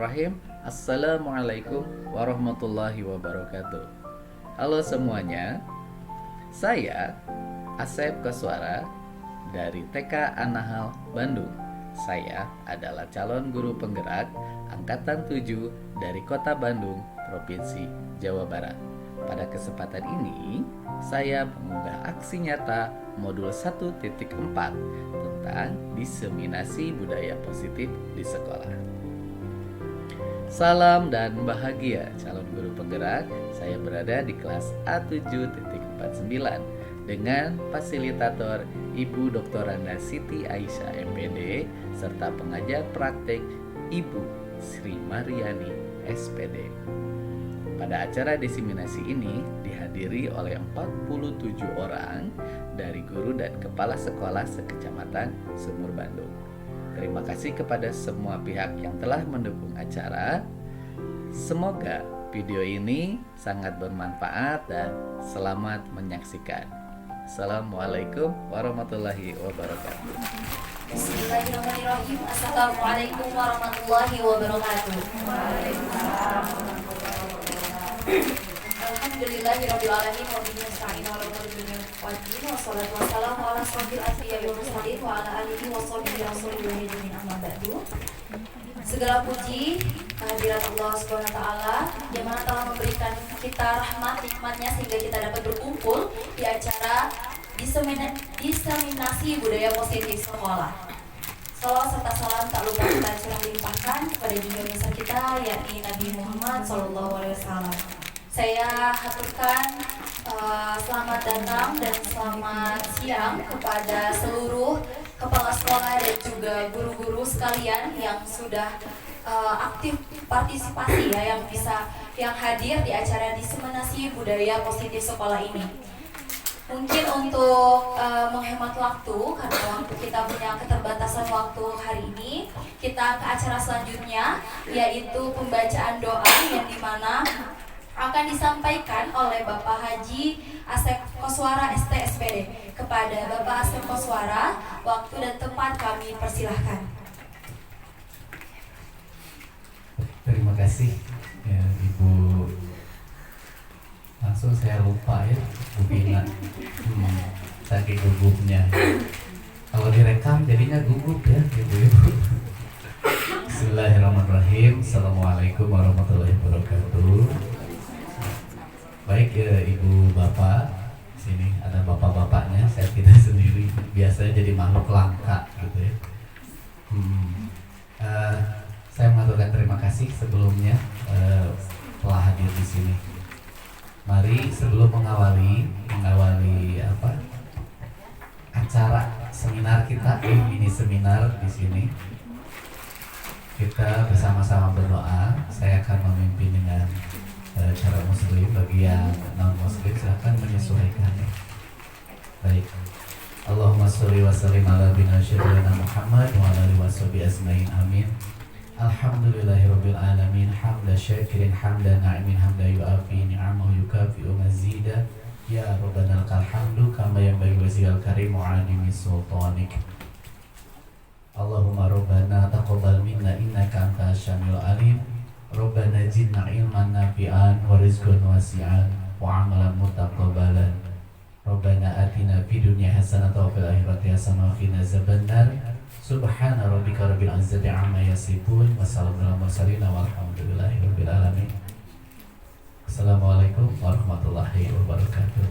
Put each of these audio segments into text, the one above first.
Bismillahirrahmanirrahim. Assalamualaikum warahmatullahi wabarakatuh. Halo semuanya, saya Asep Koswara dari TK Anahal Bandung. Saya adalah calon guru penggerak Angkatan 7 dari Kota Bandung, Provinsi Jawa Barat. Pada kesempatan ini, saya mengunggah aksi nyata modul 1.4 tentang diseminasi budaya positif di sekolah. Salam dan bahagia calon guru penggerak. Saya berada di kelas A7.49 dengan fasilitator Ibu Dr. Randa Siti Aisyah MPD serta pengajar praktek Ibu Sri Mariani SPD. Pada acara diseminasi ini dihadiri oleh 47 orang dari guru dan kepala sekolah sekecamatan Sumur Bandung. Terima kasih kepada semua pihak yang telah mendukung acara. Semoga video ini sangat bermanfaat dan selamat menyaksikan. Assalamualaikum warahmatullahi wabarakatuh. Bismillahirrahmanirrahim. Assalamualaikum warahmatullahi wabarakatuh. Alhamdulillahirabbil alamin wa bihi nasta'in ala umuri dunya waddin wassalatu wassalamu ala asyrofil anbiya'i wal mursalin wa ala alihi washabihi rasulillah amma ba'du. Segala puji kehadirat Allah Subhanahu wa taala yang mana telah memberikan kita rahmat nikmatnya sehingga kita dapat berkumpul di acara diseminasi budaya positif sekolah. Salawat serta salam tak lupa kita curah limpahkan kepada junjungan besar kita yakni Nabi Muhammad SAW. Saya haturkan selamat datang dan selamat siang kepada seluruh kepala sekolah dan juga guru-guru sekalian yang sudah aktif partisipasi ya, yang hadir di acara diseminasi budaya positif sekolah ini. Mungkin untuk menghemat waktu, karena waktu kita punya keterbatasan waktu hari ini, kita ke acara selanjutnya, yaitu pembacaan doa yang dimana akan disampaikan oleh Bapak Haji Asep Koswara ST-SPD. Kepada Bapak Asep Koswara, waktu dan tempat kami persilahkan. Terima kasih ya Ibu. Langsung saya lupa ya Bu Bina, saking gugupnya. Kalau direkam jadinya gugup ya Ibu. Bismillahirrahmanirrahim. Assalamualaikum warahmatullahi wabarakatuh. Baik ya Ibu Bapak, sini ada bapak-bapaknya, saya tidak sendiri. Biasanya jadi makhluk langka gitu ya. Saya mengaturkan terima kasih sebelumnya telah hadir di sini. Mari sebelum mengawali acara seminar kita, mini seminar di sini, kita bersama-sama berdoa. Saya akan memimpin dengan cara muslim. Bagi yang non muslim silahkan menyesuaikan. Baik. Allahumma sholli wa sallim ala nabiyyina Muhammad wa ala alihi washabihi ajmain. Amin. Alhamdulillahirabbil alamin hamda syakirin hamdan na'imin hamda yu'afi ni'amahu yukafi'u mazida ya rabbana lakal hamdu kama yanbaghi wajhil karim wa 'azimi sultanik. Allahumma rabbana taqabbal minna innaka antas syamiul alim. Rabbana zidna ilman nafi'an wa rizqan wasi'an wa 'amalan mutaqabbalan. Rabbana atina fid dunya hasanatan wa fil akhirati hasanatan wa qina azabannar. Subhana rabbika rabbil izzati amma yasifun wa salamun alal mursalin walhamdulillahi rabbil alamin. Assalamualaikum warahmatullahi wabarakatuh.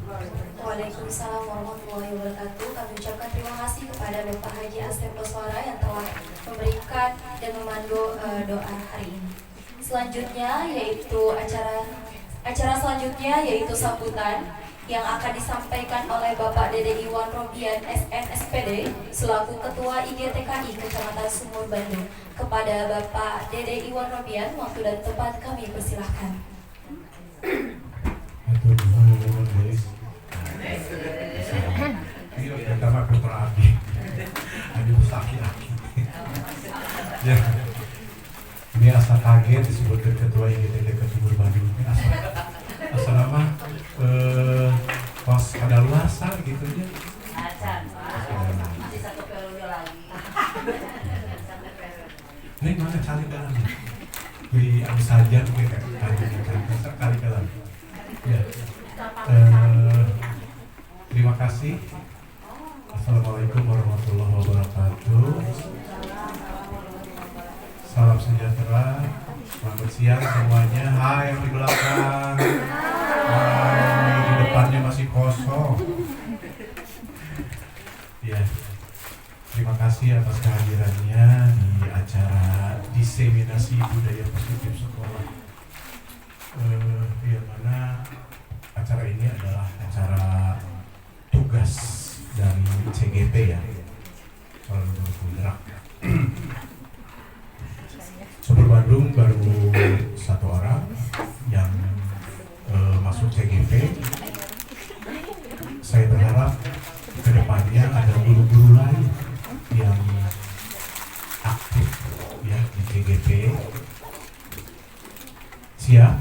Waalaikumsalam warahmatullahi wabarakatuh. Kami ucapkan terima kasih kepada Bapak Haji Asep Koswara yang telah memberikan dan memandu doa hari ini. Selanjutnya yaitu acara selanjutnya yaitu sambutan yang akan disampaikan oleh Bapak Dede Iwan Robian SNSPD selaku Ketua IGTKI Kecamatan Sumur Bandung. Kepada Bapak Dede Iwan Robian, waktu dan tempat kami persilahkan. Pertama Putra Abi, Abi itu laki-laki. Ya, ini asa kaget disebutkan Ketua IGTKI Sumur Bandung. Ini asal nama pas ada luasa gitu ya. Masih satu periode lagi. Ini mana cari barangnya? saja kayak kali-kali. Ya. Terima kasih. Assalamualaikum warahmatullahi wabarakatuh. Salam sejahtera. Selamat siang semuanya. Hai yang di belakang. Hai, di depannya masih kosong. Ya. Terima kasih atas kehadirannya di acara diseminasi budaya positif sekolah. Yang mana acara ini adalah acara tugas dari CGP ya, Calon Guru Penggerak. Super Bandung baru 1 orang yang masuk CGP. Saya berharap kedepannya ada guru-guru lain yang aktif ya di CGP. Siap?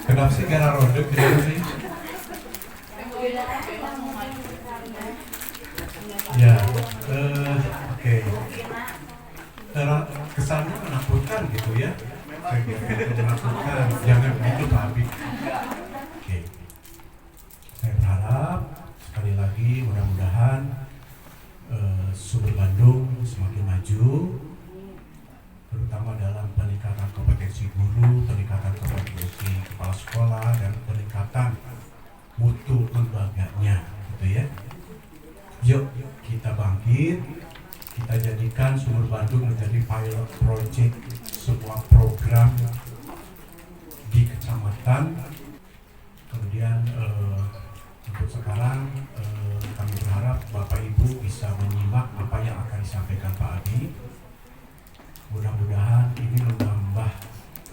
Kenapa sih gara rodok gitu sih? Ya, oke. Kesannya menakutkan gitu ya. Menakutkan, jangan begitu Pak Abi. Oke. Saya berharap sekali lagi mudah-mudahan Super Bandung semakin maju, terutama dalam peningkatan kompetensi guru, peningkatan kompetensi kepala sekolah, dan peningkatan mutu lembaganya, gitu ya. Yuk kita bangkit, kita jadikan Sumur Bandung menjadi pilot project semua program di kecamatan. Kemudian untuk sekarang kami berharap Bapak Ibu bisa menyimak apa yang akan disampaikan Pak Adi. Mudah-mudahan ini menambah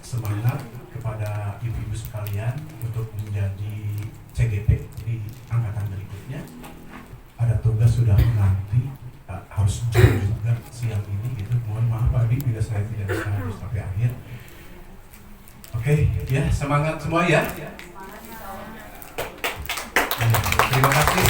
semangat kepada ibu-ibu sekalian untuk menjadi CGP di angkatan berikutnya. Ada tugas sudah menanti, harus jam juga siang ini gitu. Mohon maaf Pak Adi bila saya tidak bisa harus sampai akhir. Oke, ya semangat semua ya. Terima kasih.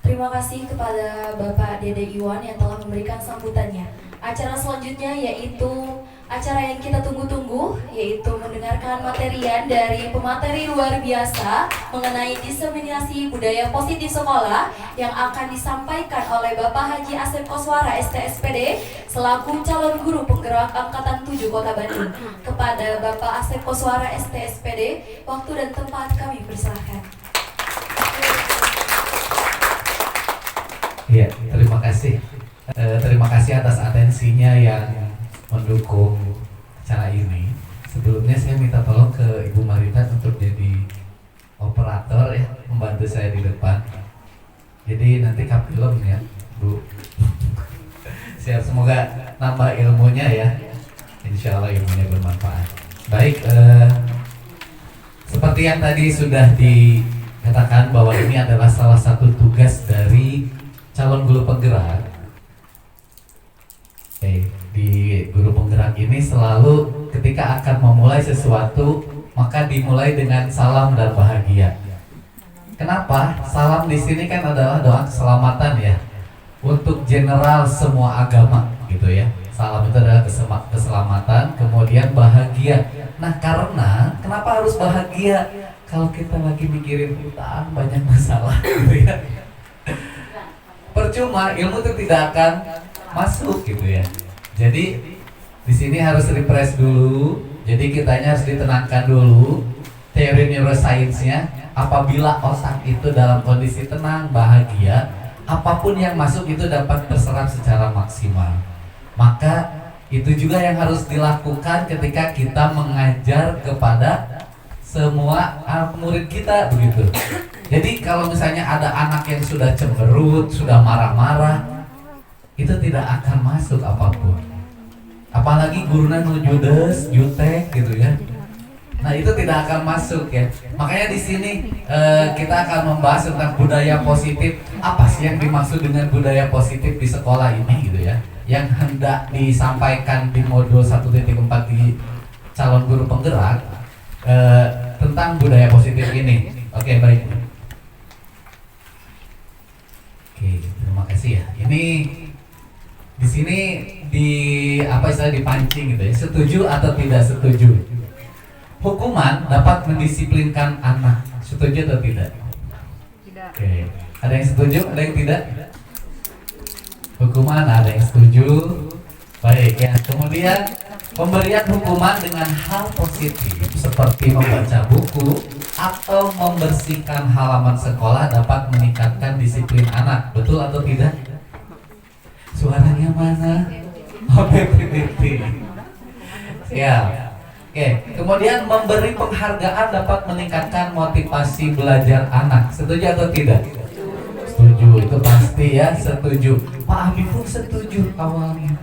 Terima kasih kepada Bapak Dede Iwan yang telah memberikan sambutannya. Acara selanjutnya yaitu acara yang kita tunggu-tunggu, yaitu mendengarkan materian dari pemateri luar biasa mengenai diseminasi budaya positif sekolah yang akan disampaikan oleh Bapak Haji Asep Koswara STSPD selaku calon guru penggerak Angkatan 7 Kota Bandung. Kepada Bapak Asep Koswara STSPD, waktu dan tempat kami persilahkan. Iya, terima kasih. Terima kasih atas atensinya yang mendukung acara ini. Sebelumnya saya minta tolong ke Ibu Marita untuk jadi operator ya, membantu saya di depan. Jadi nanti kapilom ya, Bu. Siap, semoga nambah ilmunya ya. Insya Allah ilmunya bermanfaat. Baik, seperti yang tadi sudah dikatakan bahwa ini adalah salah satu tugas dari calon guru penggerak. Di guru penggerak ini selalu ketika akan memulai sesuatu maka dimulai dengan salam dan bahagia. Kenapa? Salam di sini kan adalah doa keselamatan ya, untuk general semua agama gitu ya. Salam itu adalah keselamatan, kemudian bahagia. Nah, karena kenapa harus bahagia? Kalau kita lagi mikirin hutang, banyak masalah gitu ya. Percuma, ilmu itu tidak akan masuk gitu ya. Jadi di sini harus refresh dulu. Jadi kitanya harus ditenangkan dulu. Teori neuroscience-nya, apabila otak itu dalam kondisi tenang, bahagia, apapun yang masuk itu dapat terserap secara maksimal. Maka itu juga yang harus dilakukan ketika kita mengajar kepada semua murid kita begitu. Jadi kalau misalnya ada anak yang sudah cemberut, sudah marah-marah, itu tidak akan masuk apapun. Apalagi gurunya judes, jutek gitu ya. Nah, itu tidak akan masuk ya. Makanya di sini kita akan membahas tentang budaya positif. Apa sih yang dimaksud dengan budaya positif di sekolah ini gitu ya? Yang hendak disampaikan di modul 1.4 di calon guru penggerak. Tentu tentang budaya positif ini. Oke, baik. Oke, terima kasih ya. Ini di sini di apa istilah dipancing gitu ya. Setuju atau tidak setuju? Hukuman dapat mendisiplinkan anak. Setuju atau tidak? Tidak. Oke. Ada yang setuju, ada yang tidak? Hukuman ada yang setuju. Baik ya. Kemudian pemberian hukuman dengan hal positif seperti membaca buku atau membersihkan halaman sekolah dapat meningkatkan disiplin anak. Betul atau tidak? Suaranya mana? Oh, ya. Oke. Kemudian memberi penghargaan dapat meningkatkan motivasi belajar anak. Setuju atau tidak? Setuju, itu pasti ya, setuju. Pak Abi pun setuju awalnya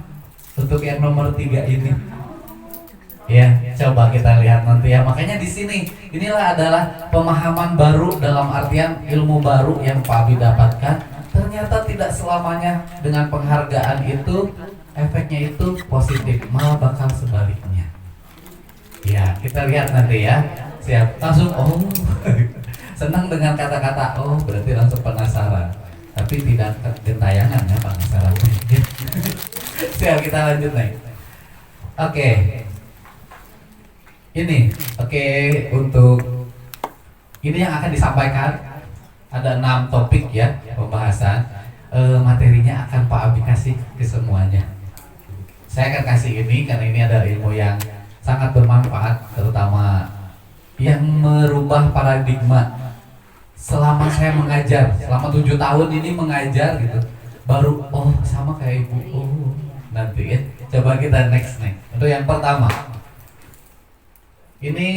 untuk yang nomor 3 ini. Ya, coba kita lihat nanti ya. Makanya di sini inilah adalah pemahaman baru dalam artian ilmu baru yang Pak Abi dapatkan. Ternyata tidak selamanya dengan penghargaan itu efeknya itu positif, malah bakal sebaliknya. Ya, kita lihat nanti ya. Siap, langsung oh. Senang dengan kata-kata oh, berarti langsung penasaran. Tapi tidak gentayangan ya penasaran. Siap, kita lanjut nih. Oke. Ini, oke, untuk ini yang akan disampaikan ada 6 topik ya pembahasan. Materinya akan Pak Abi kasih ke semuanya. Saya akan kasih ini karena ini ada ilmu yang sangat bermanfaat, terutama yang merubah paradigma. Selama saya mengajar, selama 7 tahun ini mengajar gitu, baru oh sama kayak ibu. Oh, nanti ya. Coba kita next nih. Untuk yang pertama, ini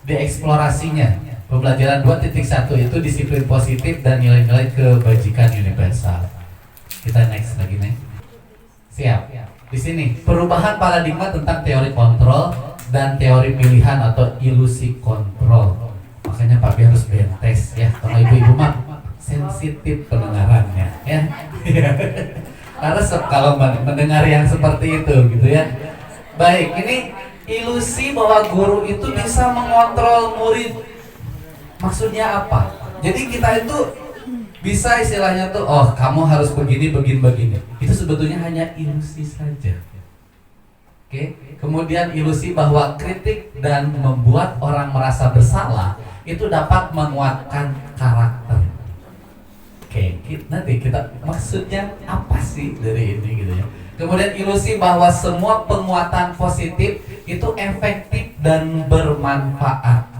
dieksplorasinya. Pembelajaran 2.1 itu disiplin positif dan nilai-nilai kebajikan universal. Kita next lagi nih. Siap. Di sini perubahan paradigma tentang teori kontrol dan teori pilihan atau ilusi kontrol. Makanya Pak Bi harus bentes ya. Kalau ibu-ibu mah sensitif pendengarannya ya. Karena kalau mendengar yang seperti itu gitu ya. Baik, ini ilusi bahwa guru itu bisa mengontrol murid. Maksudnya apa? Jadi kita itu bisa istilahnya tuh, oh kamu harus begini, begini. Itu sebetulnya hanya ilusi saja. Oke. Kemudian ilusi bahwa kritik dan membuat orang merasa bersalah itu dapat menguatkan karakter. Oke, nanti kita maksudnya apa sih dari ini gitu ya. Kemudian ilusi bahwa semua penguatan positif itu efektif dan bermanfaat.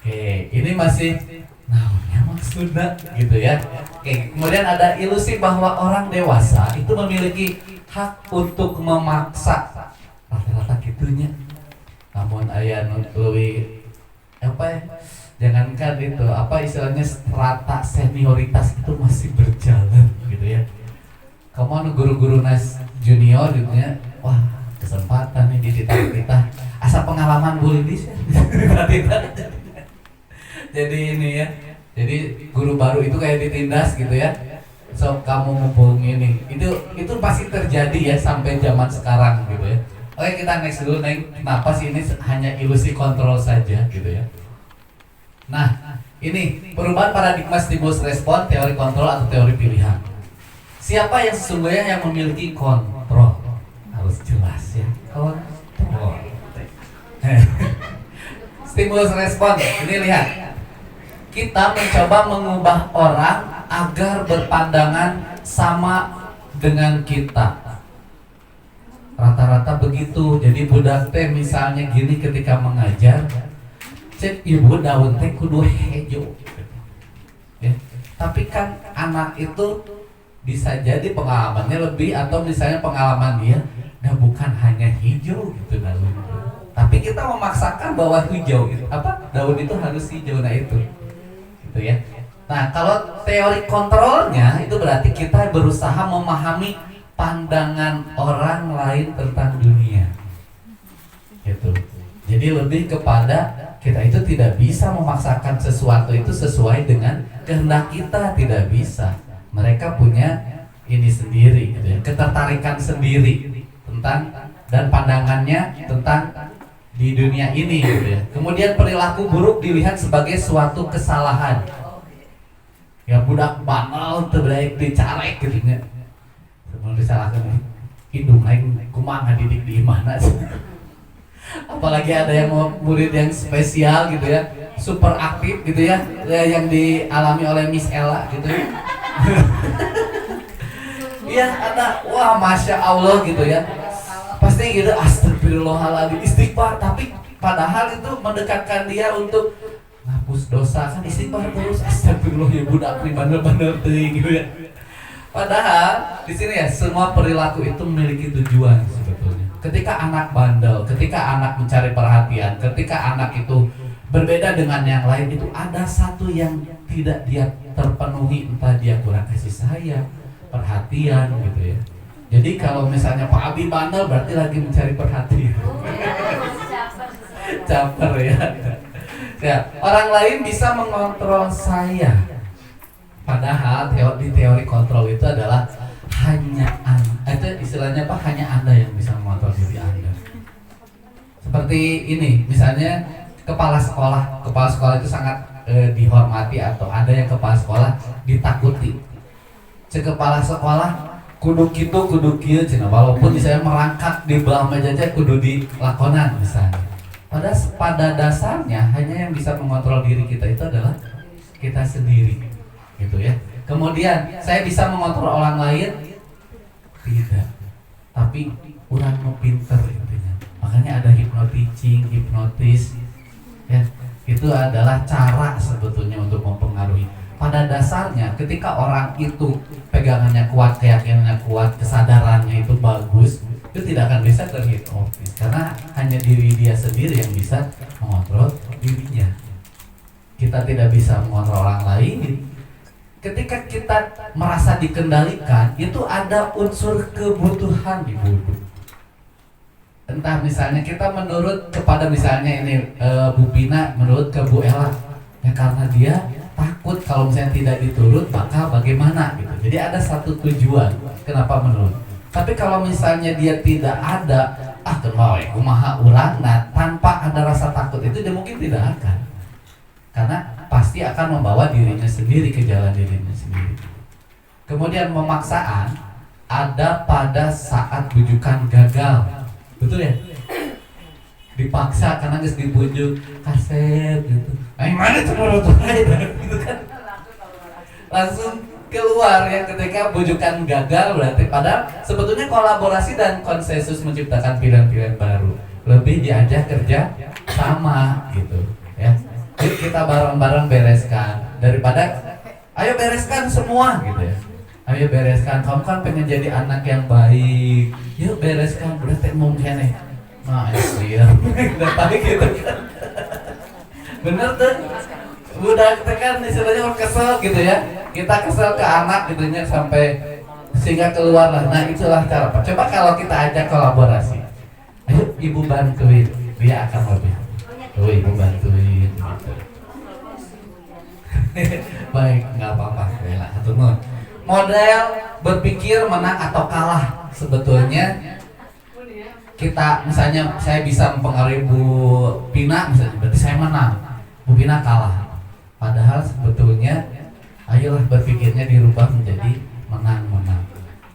Oke, ini masih namanya maksudnya gitu ya. Oke, kemudian ada ilusi bahwa orang dewasa itu memiliki hak untuk memaksa. Rata-rata gitunya. Namun ayah nutui apa ya? Jangankan itu, apa istilahnya strata senioritas itu masih berjalan gitu ya. Kamu guru-guru nas junior gitu ya. Wah, kesempatan nih di kita. Asal pengalaman Bu Lindis ya. Jadi ini ya, jadi guru baru itu kayak ditindas gitu ya. So kamu mumpung ini, itu pasti terjadi ya sampai zaman sekarang gitu ya. Oke, kita next dulu nih. Kenapa sih ini hanya ilusi kontrol saja gitu ya? Nah, ini perubahan paradigma stimulus respon, teori kontrol atau teori pilihan. Siapa yang sesungguhnya yang memiliki kontrol? Harus jelas ya. Kontrol. Stimulus respon. Ini lihat. Kita mencoba mengubah orang agar berpandangan sama dengan kita. Rata-rata begitu. Jadi budak teh misalnya gini ketika mengajar, cek ibu daun teh kudu hejo. Ya. Tapi kan anak itu bisa jadi pengalamannya lebih atau misalnya pengalaman dia, nah bukan hanya hijau gitu daun. Tapi kita memaksakan bahwa hijau itu apa daun itu harus hijau, nah itu. Gitu ya. Nah, kalau teori kontrolnya itu berarti kita berusaha memahami pandangan orang lain tentang dunia. Gitu. Jadi lebih kepada kita itu tidak bisa memaksakan sesuatu itu sesuai dengan kehendak kita, tidak bisa. Mereka punya ini sendiri, gitu ya, ketertarikan sendiri tentang dan pandangannya tentang di dunia ini gitu ya. Kemudian perilaku buruk dilihat sebagai suatu kesalahan. Ya budak bandel teu baik dicarek gitu nya. Sebelum disalahkan hidung aing kumaha ngadidik di mana sih. Apalagi ada yang mau murid yang spesial gitu ya, super aktif gitu ya, yang dialami oleh Miss Ella gitu ya. Iya ada, wah masya Allah gitu ya. Pasti gitu, astagfirullahaladzim, istighfar, tapi padahal itu mendekatkan dia untuk ngapus dosa, kan istighfar terus, astagfirullah ya budak nih bandel-bandel teuing gitu ya. Padahal di sini ya semua perilaku itu memiliki tujuan sebetulnya. Ketika anak bandel, ketika anak mencari perhatian, ketika anak itu berbeda dengan yang lain, itu ada satu yang tidak dia terpenuhi, entah dia kurang kasih sayang, perhatian gitu ya. Jadi kalau misalnya Pak Abi bandel berarti lagi mencari perhatian. Caper ya. Ya, orang lain bisa mengontrol saya. Padahal di teori kontrol itu adalah hanya itu istilahnya apa? Hanya Anda yang bisa mengontrol diri Anda. Seperti ini, misalnya kepala sekolah. Kepala sekolah itu sangat dihormati, atau ada yang kepala sekolah ditakuti. Kepala sekolah kudu kitu kudu kieu cenah, walaupun misalnya merangkak di belah meja aja kudu dilakonan misalnya. Padahal pada dasarnya hanya yang bisa mengontrol diri kita itu adalah kita sendiri, gitu ya. Kemudian saya bisa mengontrol orang lain? Tidak. Tapi orang mau pinter intinya. Makanya ada hypnoticing, hipnotis, ya. Itu adalah cara sebetulnya untuk mempengaruhi. Pada dasarnya ketika orang itu pegangannya kuat, keyakinannya kuat, kesadarannya itu bagus, itu tidak akan bisa terhipnotis karena hanya diri dia sendiri yang bisa mengontrol dirinya. Kita tidak bisa mengontrol orang lain. Ketika kita merasa dikendalikan, itu ada unsur kebutuhan di hidup. Entah misalnya kita menurut kepada misalnya ini Bu Pina menurut ke Bu Ella, ya karena dia takut kalau misalnya tidak diturut maka bagaimana gitu. Jadi ada satu tujuan kenapa menurut. Tapi kalau misalnya dia tidak ada, kenapa kumaha urang, nah tanpa ada rasa takut itu dia mungkin tidak akan. Karena pasti akan membawa dirinya sendiri ke jalan dirinya sendiri. Kemudian pemaksaan ada pada saat bujukan gagal. Betul ya? Dipaksa karena geus dibujuk kaset gitu. Aing mana tuh gitu kan. Langsung keluar ya ketika bujukan gagal, berarti padahal sebetulnya kolaborasi dan konsensus menciptakan pilihan-pilihan baru. Lebih diajak kerja sama gitu ya. Yuk kita bareng-bareng bereskan daripada ayo bereskan semua gitu ya. Ayo bereskan, kamu kan pengen jadi anak yang baik. Yuk bereskan, berarti mungkin nih. Nah, ya, udah baik gitu kan. Bener tuh. Udah kita kan istilahnya orang kesel gitu ya. Kita kesel ke anak gitu ya sampai sehingga keluar lah. Nah, itulah cara Pak. Coba kalau kita ajak kolaborasi. Ayo ibu bantuin, dia akan lebih. Oh, ibu bantuin gitu. Baik, nggak apa-apa. Bela atau non. Model berpikir menang atau kalah sebetulnya kita misalnya saya bisa mempengaruhi Bu Pina misalnya, berarti saya menang, Bu Pina kalah. Padahal sebetulnya ayolah berpikirnya dirubah menjadi menang-menang.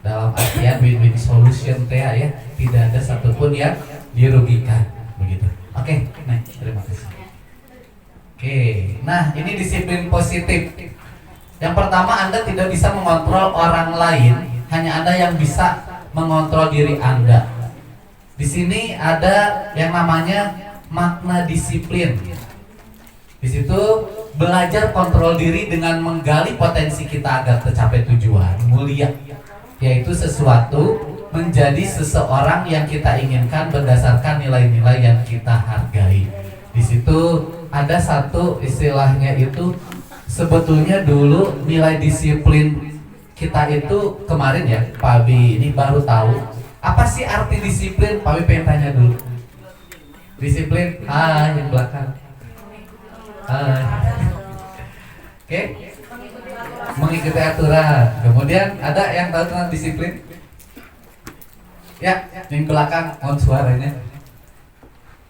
Dalam artian win-win solution ya, tidak ada satupun yang dirugikan begitu. Oke, next, terima kasih. Oke, nah ini disiplin positif. Yang pertama, Anda tidak bisa mengontrol orang lain, hanya Anda yang bisa mengontrol diri Anda. Di sini ada yang namanya makna disiplin. Di situ belajar kontrol diri dengan menggali potensi kita agar tercapai tujuan mulia, yaitu sesuatu menjadi seseorang yang kita inginkan berdasarkan nilai-nilai yang kita hargai. Di situ ada satu istilahnya itu sebetulnya dulu nilai disiplin kita itu kemarin ya Pak Abi ini baru tahu apa sih arti disiplin. Pak Abi pengen tanya dulu. Disiplin yang belakang. Oke. Mengikuti aturan. Kemudian ada yang tahu tentang disiplin? Ya, yang belakang mohon suaranya.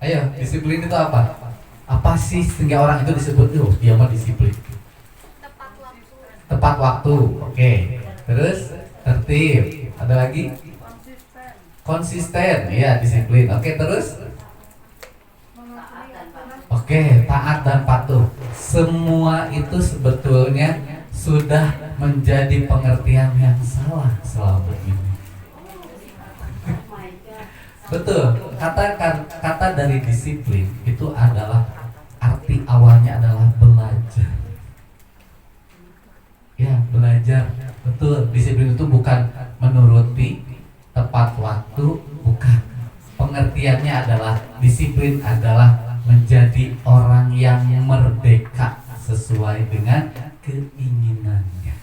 Ayo, disiplin itu apa? Apa sih sehingga orang itu disebut dia mah disiplin? Tepat waktu. Oke. Terus tertib. Ada lagi? Konsisten. Iya, disiplin. Oke, terus? Oke, taat dan patuh. Semua itu sebetulnya sudah menjadi pengertian yang salah selama ini. Betul. Kata dari disiplin itu adalah arti awalnya adalah belajar. Ya, belajar. Betul. Disiplin itu bukan menuruti tepat waktu, bukan. Pengertiannya adalah disiplin adalah menjadi orang yang merdeka sesuai dengan keinginannya.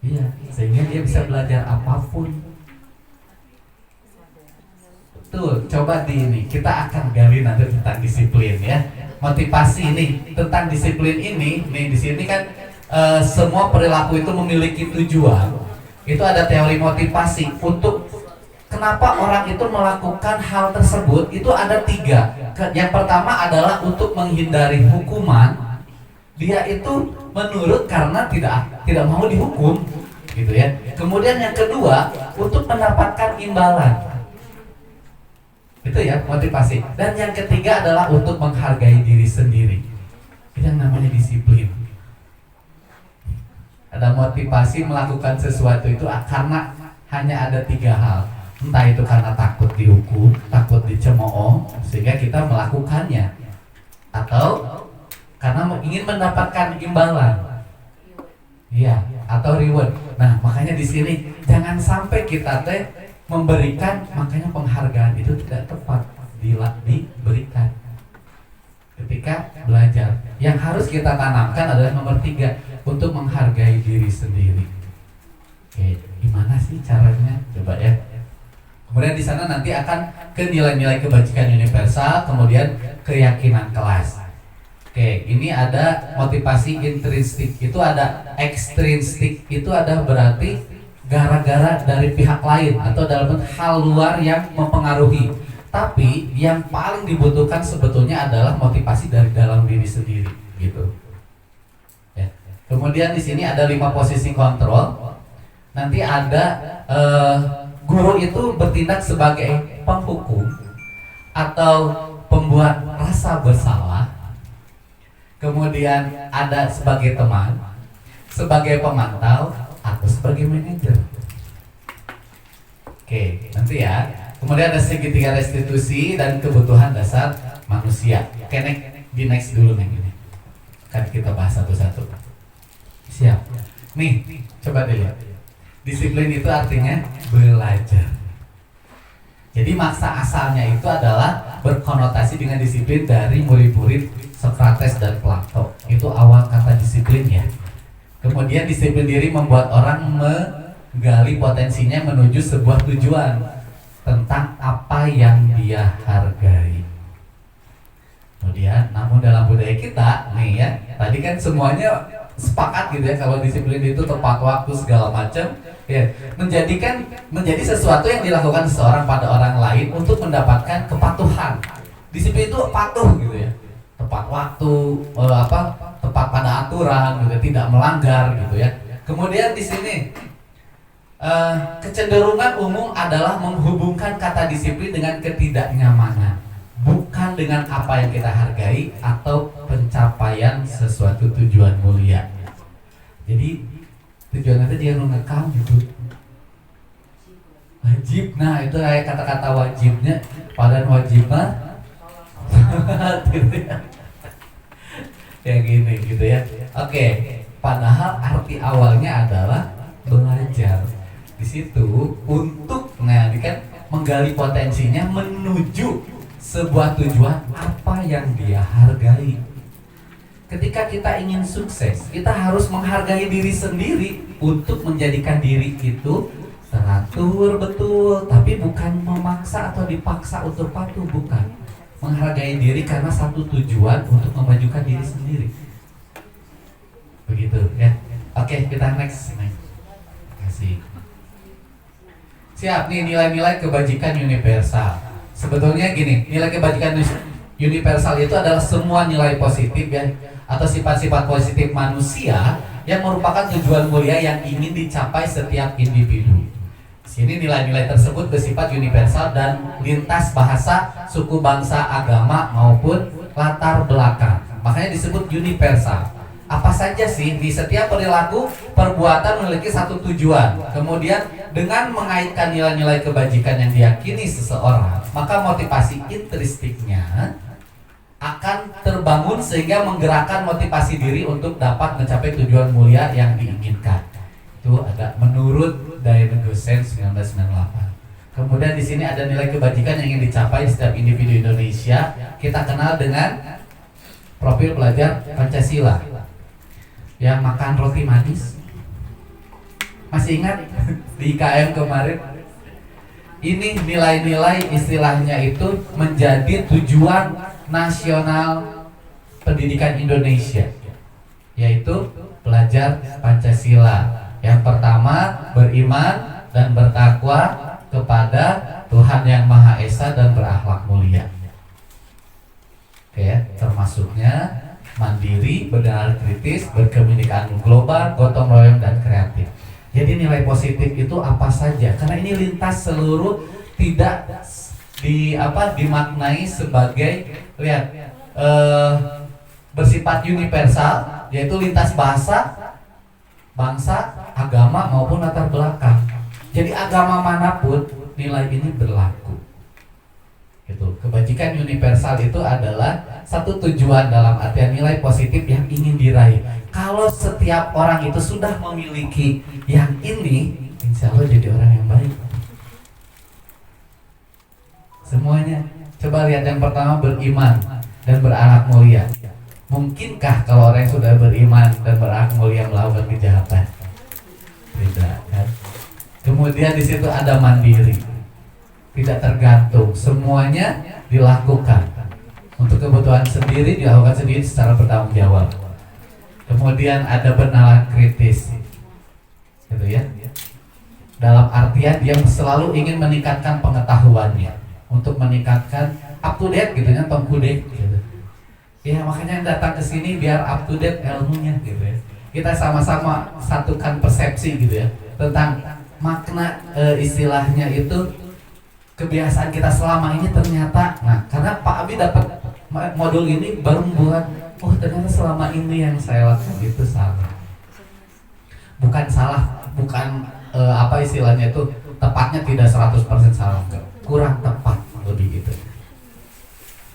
Iya, sehingga dia bisa belajar apapun. Betul, coba ini kita akan gali nanti tentang disiplin ya. Motivasi ini tentang disiplin ini, nih di sini kan semua perilaku itu memiliki tujuan. Itu ada teori motivasi untuk kenapa orang itu melakukan hal tersebut. Itu ada 3. Yang pertama adalah untuk menghindari hukuman. Dia itu menurut karena tidak mau dihukum, gitu ya. Kemudian yang kedua untuk mendapatkan imbalan. Itu ya motivasi. Dan yang ketiga adalah untuk menghargai diri sendiri. Itu yang namanya disiplin. Ada motivasi melakukan sesuatu itu karena hanya ada 3 hal. Entah itu karena takut dihukum, takut dicemooh, sehingga kita melakukannya, atau karena ingin mendapatkan imbalan, iya, atau reward. Nah, makanya di sini jangan sampai kita memberikan, makanya penghargaan itu tidak tepat diberikan ketika belajar. Yang harus kita tanamkan adalah nomor 3, untuk menghargai diri sendiri. Oke, gimana sih caranya? Coba ya. Kemudian di sana nanti akan ke nilai-nilai kebajikan universal, kemudian keyakinan kelas. Oke, ini ada motivasi intrinsik, itu ada ekstrinsik, itu ada berarti gara-gara dari pihak lain atau dalam hal luar yang mempengaruhi. Tapi yang paling dibutuhkan sebetulnya adalah motivasi dari dalam diri sendiri, gitu. Ya. Kemudian di sini ada 5 posisi kontrol. Nanti ada guru itu bertindak sebagai penghukum atau pembuat rasa bersalah. Kemudian ada sebagai teman, sebagai pemantau, atau sebagai manajer. Oke, nanti ya. Kemudian ada segitiga restitusi dan kebutuhan dasar manusia. Oke, di next dulu nih ini. Kan kita bahas satu-satu. Siap. Nih, coba dilihat. Disiplin itu artinya belajar. Jadi maksa asalnya itu adalah berkonotasi dengan disiplin dari murid-murid Sokrates dan Plato. Itu awal kata disiplin ya. Kemudian disiplin diri membuat orang menggali potensinya menuju sebuah tujuan tentang apa yang dia hargai. Kemudian, namun dalam budaya kita, nih ya, tadi kan semuanya sepakat gitu ya kalau disiplin itu tepat waktu segala macam, ya, menjadi sesuatu yang dilakukan seseorang pada orang lain untuk mendapatkan kepatuhan. Disiplin itu patuh gitu ya, tepat waktu, tepat pada aturan, gitu, tidak melanggar gitu ya. Kemudian di sini kecenderungan umum adalah menghubungkan kata disiplin dengan ketidaknyamanan, bukan dengan apa yang kita hargai atau pencapaian sesuatu tujuan mulia. Jadi tujuan itu dia ngekang gitu. Wajib, nah itu kayak kata-kata wajibnya, padahal wajibnya gitu ya. Ya gini gitu ya. Oke, padahal arti awalnya adalah belajar. Di situ untuk ini kan menggali potensinya menuju sebuah tujuan apa yang dia hargai. Ketika kita ingin sukses, kita harus menghargai diri sendiri untuk menjadikan diri itu teratur betul, tapi bukan memaksa atau dipaksa untuk patuh, bukan. Menghargai diri karena satu tujuan untuk memajukan diri sendiri. Begitu ya. Oke, kita next. Kasih. Siap nih nilai-nilai kebajikan universal. Sebetulnya gini, nilai kebajikan universal itu adalah semua nilai positif ya, atau sifat-sifat positif manusia yang merupakan tujuan mulia yang ingin dicapai setiap individu. Sini nilai-nilai tersebut bersifat universal dan lintas bahasa, suku, bangsa, agama maupun latar belakang. Makanya disebut universal. Apa saja sih di setiap perilaku perbuatan memiliki satu tujuan. Kemudian dengan mengaitkan nilai-nilai kebajikan yang diyakini seseorang, maka motivasi intrinstiknya akan terbangun sehingga menggerakkan motivasi diri untuk dapat mencapai tujuan mulia yang diinginkan. Itu ada menurut Diana Gosen 1998. Kemudian di sini ada nilai kebajikan yang ingin dicapai setiap individu Indonesia. Kita kenal dengan profil pelajar Pancasila yang makan roti manis. Masih ingat di IKM kemarin? Ini nilai-nilai istilahnya itu menjadi tujuan nasional pendidikan Indonesia, yaitu belajar Pancasila. Yang pertama, beriman dan bertakwa kepada Tuhan Yang Maha Esa dan berakhlak mulia. Oke, termasuknya mandiri, bernalar kritis, berkebinekaan global, gotong royong dan kreatif. Jadi nilai positif itu apa saja? Karena ini lintas seluruh, tidak dimaknai sebagai bersifat universal, yaitu lintas bahasa, bangsa, agama maupun latar belakang. Jadi agama manapun nilai ini berlaku. Gitu. Kebajikan universal itu adalah satu tujuan dalam artian nilai positif yang ingin diraih. Kalau setiap orang itu sudah memiliki yang ini, insya Allah jadi orang yang baik. Semuanya. Coba lihat yang pertama, beriman dan berakhlak mulia. Mungkinkah kalau orang yang sudah beriman dan berakhlak mulia melakukan kejahatan? Tidak, kan? Kemudian di situ ada mandiri, tidak tergantung, semuanya dilakukan untuk kebutuhan sendiri, dilakukan sendiri secara bertanggung jawab. Kemudian ada bernalar kritis, gitu ya. Dalam artian dia selalu ingin meningkatkan pengetahuannya, untuk meningkatkan up to date, gitu ya, up to date, gitu. Ya makanya datang ke sini biar up to date ilmunya, gitu ya. Kita sama-sama satukan persepsi, gitu ya, tentang makna istilahnya itu kebiasaan kita selama ini ternyata. Nah, karena Pak Abi dapat modul ini baru membuat, oh ternyata selama ini yang saya lakukan itu salah. Bukan salah, bukan apa istilahnya itu tepatnya tidak 100% salah, enggak. Kurang tepat lebih gitu.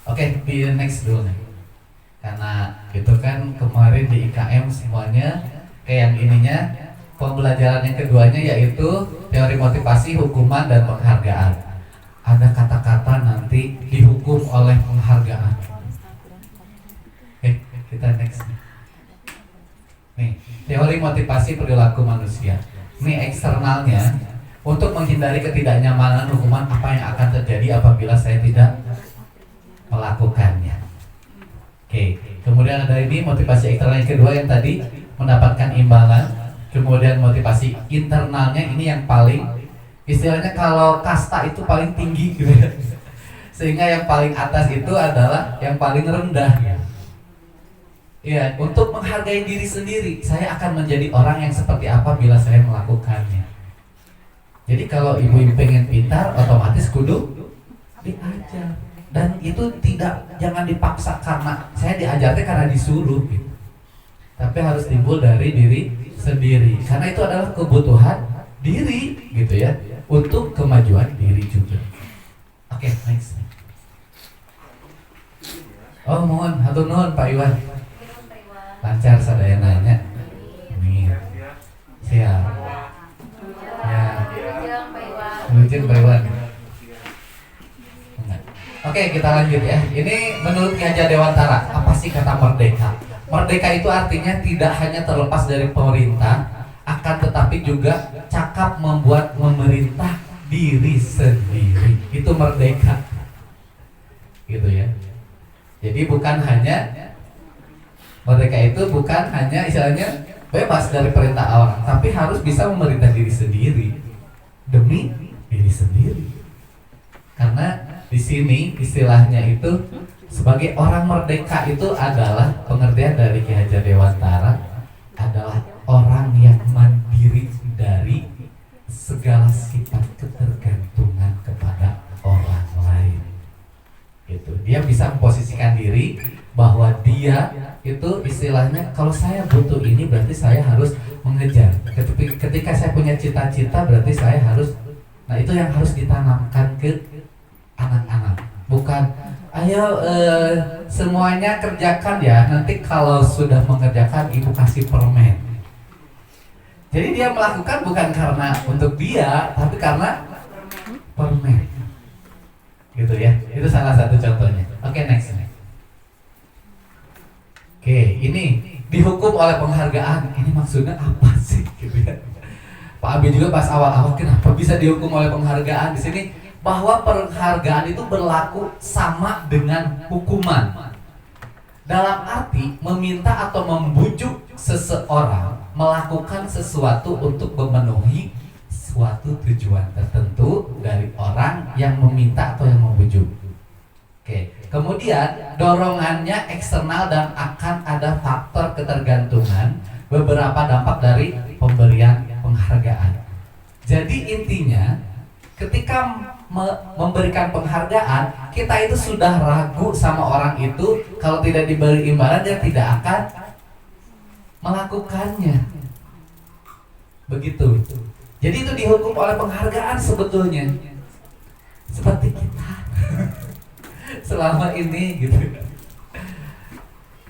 Oke, di next dulu nih. Karena itu kan kemarin di IKM semuanya kayak yang ininya. Pembelajaran yang keduanya yaitu teori motivasi, hukuman, dan penghargaan. Ada kata-kata nanti dihukum oleh penghargaan. Oke, kita next. Nih, teori motivasi perilaku manusia. Ini eksternalnya untuk menghindari ketidaknyamanan hukuman apa yang akan terjadi apabila saya tidak melakukannya. Oke, kemudian ada ini motivasi eksternal yang kedua yang tadi mendapatkan imbalan. Kemudian motivasi internalnya ini yang paling istilahnya kalau kasta itu paling tinggi gitu ya. Sehingga yang paling atas itu adalah yang paling rendah. Ya, untuk menghargai diri sendiri, saya akan menjadi orang yang seperti apa bila saya melakukannya. Jadi kalau ibu pengen pintar, otomatis kudu diajar. Dan itu jangan dipaksa karena saya diajarnya karena disuruh gitu. Tapi harus timbul dari diri sendiri, karena itu adalah kebutuhan diri gitu ya, untuk kemajuan diri juga. Oke, next. Oh mohon, hatur nuhun Pak Iwan. Lancar sadaya nanya. Amin. Siap. Ya. Lujeng Pak Iwan. Oke, kita lanjut ya. Ini menurut Ki Hajar Dewantara, apa sih kata merdeka? Merdeka itu artinya tidak hanya terlepas dari pemerintah, akan tetapi juga cakap membuat memerintah diri sendiri. Itu merdeka, gitu ya. Jadi bukan hanya merdeka itu bukan hanya istilahnya bebas dari perintah orang, tapi harus bisa memerintah diri sendiri demi diri sendiri. Karena Di sini istilahnya itu sebagai orang merdeka itu adalah pengertian dari Ki Hajar Dewantara adalah orang yang mandiri dari segala sifat ketergantungan kepada orang lain. Gitu. Dia bisa memposisikan diri bahwa dia itu istilahnya kalau saya butuh ini berarti saya harus mengejar. Ketika saya punya cita-cita berarti saya harus. Nah itu yang harus ditanamkan ke anak-anak. Bukan ayo semuanya kerjakan ya, nanti kalau sudah mengerjakan ibu kasih permen. Jadi dia melakukan bukan karena untuk dia, tapi karena permen. Gitu ya. Itu salah satu contohnya. Oke, next. Oke, ini dihukum oleh penghargaan. Ini maksudnya apa sih gitu ya? Pak Abi juga pas awal-awal kenapa bisa dihukum oleh penghargaan di sini bahwa penghargaan itu berlaku sama dengan hukuman. Dalam arti meminta atau membujuk seseorang melakukan sesuatu untuk memenuhi suatu tujuan tertentu dari orang yang meminta atau yang membujuk. Oke. Kemudian dorongannya eksternal dan akan ada faktor ketergantungan beberapa dampak dari pemberian penghargaan. Jadi intinya ketika memberikan penghargaan kita itu sudah ragu sama orang itu kalau tidak diberi imbalan dia tidak akan melakukannya. Begitu. Jadi itu dihukum oleh penghargaan sebetulnya. Seperti kita selama ini gitu.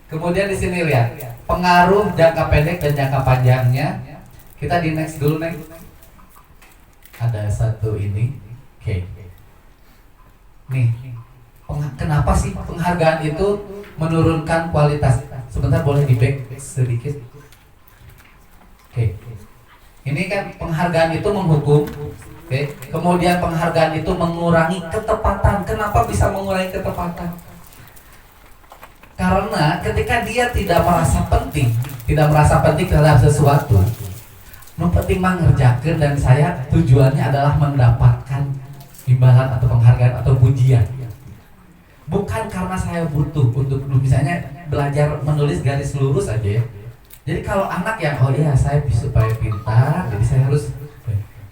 Kemudian di sini lihat pengaruh jangka pendek dan jangka panjangnya. Kita di next dulu next. Ada satu ini. Oke. Nih. Kenapa sih penghargaan itu menurunkan kualitas? Sebentar boleh di back sedikit. Oke. Ini kan penghargaan itu menghukum. Oke. Kemudian penghargaan itu mengurangi ketepatan. Kenapa bisa mengurangi ketepatan? Karena ketika dia tidak merasa penting terhadap sesuatu, penting mengerjakan dan saya tujuannya adalah mendapatkan imbalan atau penghargaan atau pujian. Bukan karena saya butuh untuk misalnya belajar menulis garis lurus aja ya. Jadi kalau anak yang oh iya saya supaya pintar, jadi saya harus.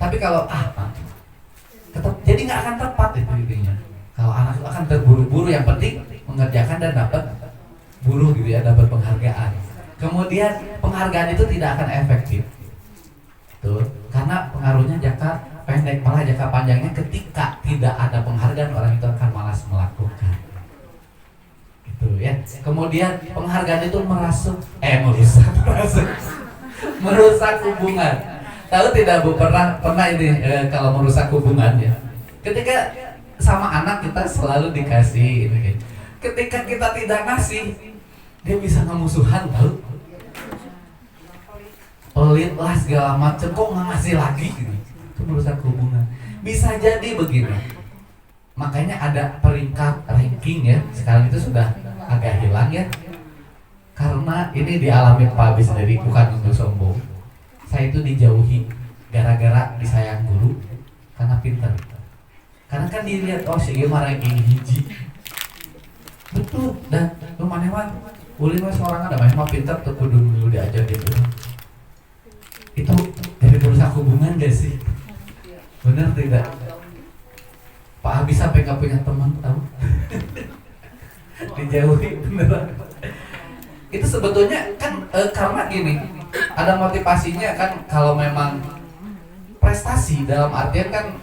Tapi kalau tetap jadi nggak akan tepat itu intinya. Kalau anak itu akan terburu-buru, yang penting mengerjakan dan dapat buruh gitu ya, dapat penghargaan. Kemudian penghargaan itu tidak akan efektif. Tuh, karena pengaruhnya jangka pendek, malah jangka panjangnya ketika tidak ada penghargaan orang itu akan malas melakukan. Gitu ya. Kemudian penghargaan itu merusak hubungan. Tahu tidak Bu, pernah ini kalau merusak hubungan ya. Ketika sama anak kita selalu dikasih ini. Ketika kita tidak ngasih, dia bisa ngemusuhan tahu. Pelit lah segala macam, kok nggak ngasih lagi gitu. Itu merusak hubungan. Bisa jadi begini. Makanya ada peringkat ranking ya. Sekarang itu sudah agak hilang ya. Karena ini dialami Pak Abi sendiri, bukan untuk sombong. Saya itu dijauhi gara-gara disayang guru karena pintar. Karena kan dilihat oh si ieu mah ranking hiji. Betul, dan lu maneh mah ulin mah seorang ada mah pintar tuh kudu dulu diajar gitu. Itu dari merusak hubungan gak sih? Benar tidak? Pak Abi sampai gak punya teman tahu? Dijauhi beneran. Itu sebetulnya kan karena gini, ada motivasinya kan kalau memang prestasi dalam artian kan,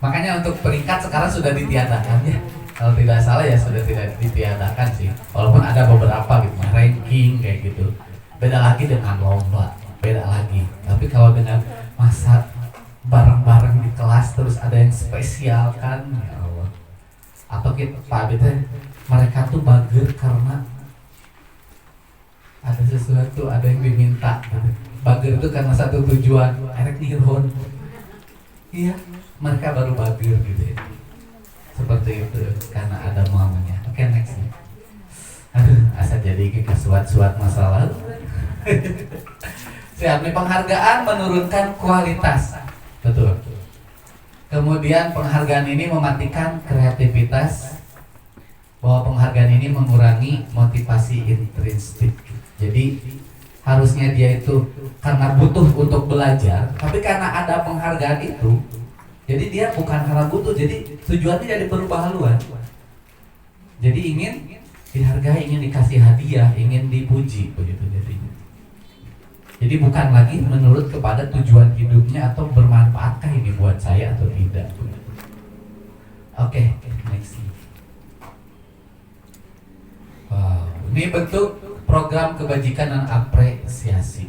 makanya untuk peringkat sekarang sudah ditiadakan ya. Kalau tidak salah ya sudah tidak ditiadakan sih. Walaupun ada beberapa gitu, ranking kayak gitu. Beda lagi dengan lomba, beda lagi. Tapi kalau dengan masa bareng-bareng di kelas terus ada yang spesial kan, ya Allah. Atau kita Pak Abi mereka tuh bager karena ada sesuatu, ada yang diminta. Bager itu karena satu tujuan, erek nihon. Iya, mereka baru bager gitu ya. Seperti itu, karena ada maunya. Oke, next. Aduh, asa jadi ke suat-suat masalah. Siap nih, penghargaan menurunkan kualitas. Betul. Kemudian penghargaan ini mematikan kreativitas, bahwa penghargaan ini mengurangi motivasi intrinsik. Jadi harusnya dia itu karena butuh untuk belajar, tapi karena ada penghargaan itu, jadi dia bukan karena butuh, jadi tujuannya jadi berubah haluan. Jadi ingin dihargai, ingin dikasih hadiah, ingin dipuji begitu jadinya. Jadi bukan lagi menurut kepada tujuan hidupnya atau bermanfaatkah ini buat saya atau tidak. Oke, next. Wow, ini bentuk program kebajikan dan apresiasi.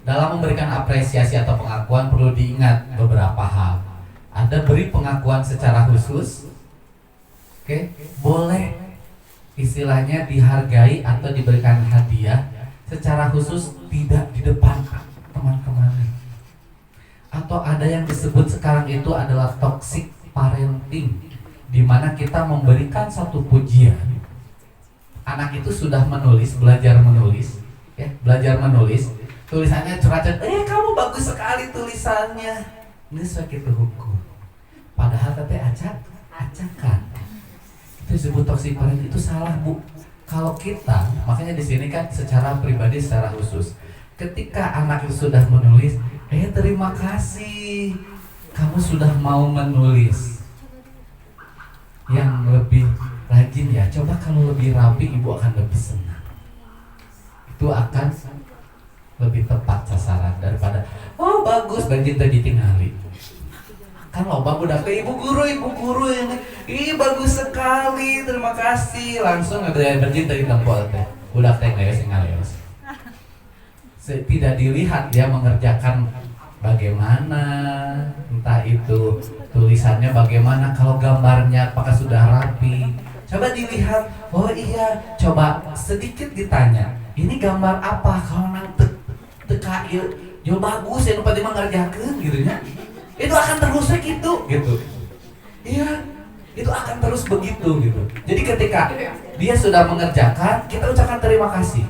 Dalam memberikan apresiasi atau pengakuan perlu diingat beberapa hal. Ada beri pengakuan secara khusus. Oke, boleh istilahnya dihargai atau diberikan hadiah secara khusus, tidak di depan teman-teman. Atau ada yang disebut sekarang itu adalah toxic parenting, di mana kita memberikan satu pujian. Anak itu sudah menulis, belajar menulis, ya, belajar menulis, tulisannya curhat, kamu bagus sekali tulisannya. Ini sakit hukum. Padahal tete acakan. Itu disebut toxic parenting, itu salah, Bu. Kalau kita, makanya di sini kan secara pribadi, secara khusus, ketika anak itu sudah menulis, terima kasih, kamu sudah mau menulis. Yang lebih rajin ya, coba kalau lebih rapi, ibu akan lebih senang. Itu akan lebih tepat sasaran daripada, oh bagus, banjir tadi tinggali. Kan loba budak ke ibu guru ini, ih bagus sekali, terima kasih, langsung bercinta di tempol teh, budak teh ngaleos. Tidak dilihat dia mengerjakan bagaimana, entah itu tulisannya bagaimana, kalau gambarnya apakah sudah rapi. Coba dilihat, oh iya, coba sedikit ditanya, ini gambar apa? Kalau nang teka yo bagus ya, lupa dia mengerjakan gitu ya. Itu akan terus gitu. Iya, itu akan terus begitu gitu. Jadi ketika dia sudah mengerjakan, kita ucapkan terima kasih.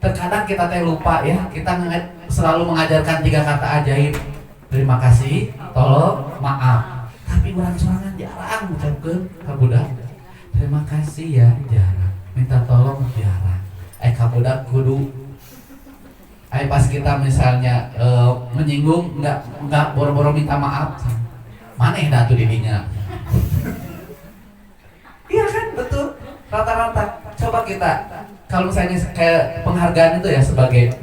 Terkadang kita lupa ya, kita selalu mengajarkan 3 kata ajaib. Terima kasih, tolong, maaf. Tapi orang sorangan jarang ucapkan ke budak. Terima kasih ya, jarang. Minta tolong jarang. Ka budak kudu pas kita misalnya menyinggung, nggak boro-boro minta maaf, maneh dah tuh didinya. Iya kan, betul. Rata-rata. Coba kita, kalau misalnya kayak penghargaan itu ya sebagai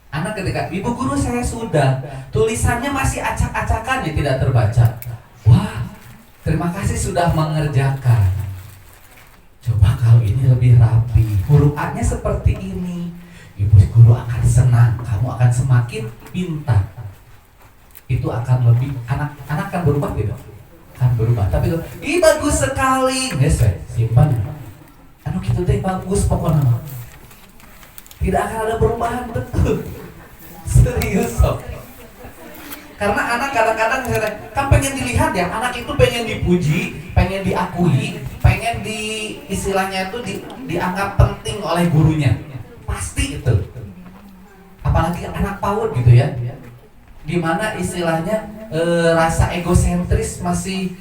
anak, ketika ibu guru saya sudah, tulisannya masih acak-acakan ya, tidak terbaca. Wah, terima kasih sudah mengerjakan. Coba kalau ini lebih rapi, huruf A-nya seperti ini, ibu guru akan senang, kamu akan semakin pintar. Itu akan lebih, anak akan berubah tidak? Akan berubah. Tapi itu, bagus sekali, guys, simpan. Anu gitu teh bagus pokoknya. Tidak akan ada perubahan, betul. Serius kok. Karena anak kadang-kadang kan pengen dilihat ya, anak itu pengen dipuji, pengen diakui, pengen istilahnya itu dianggap penting oleh gurunya. Pasti itu. Apalagi anak PAUD gitu ya. Dimana istilahnya rasa egosentris masih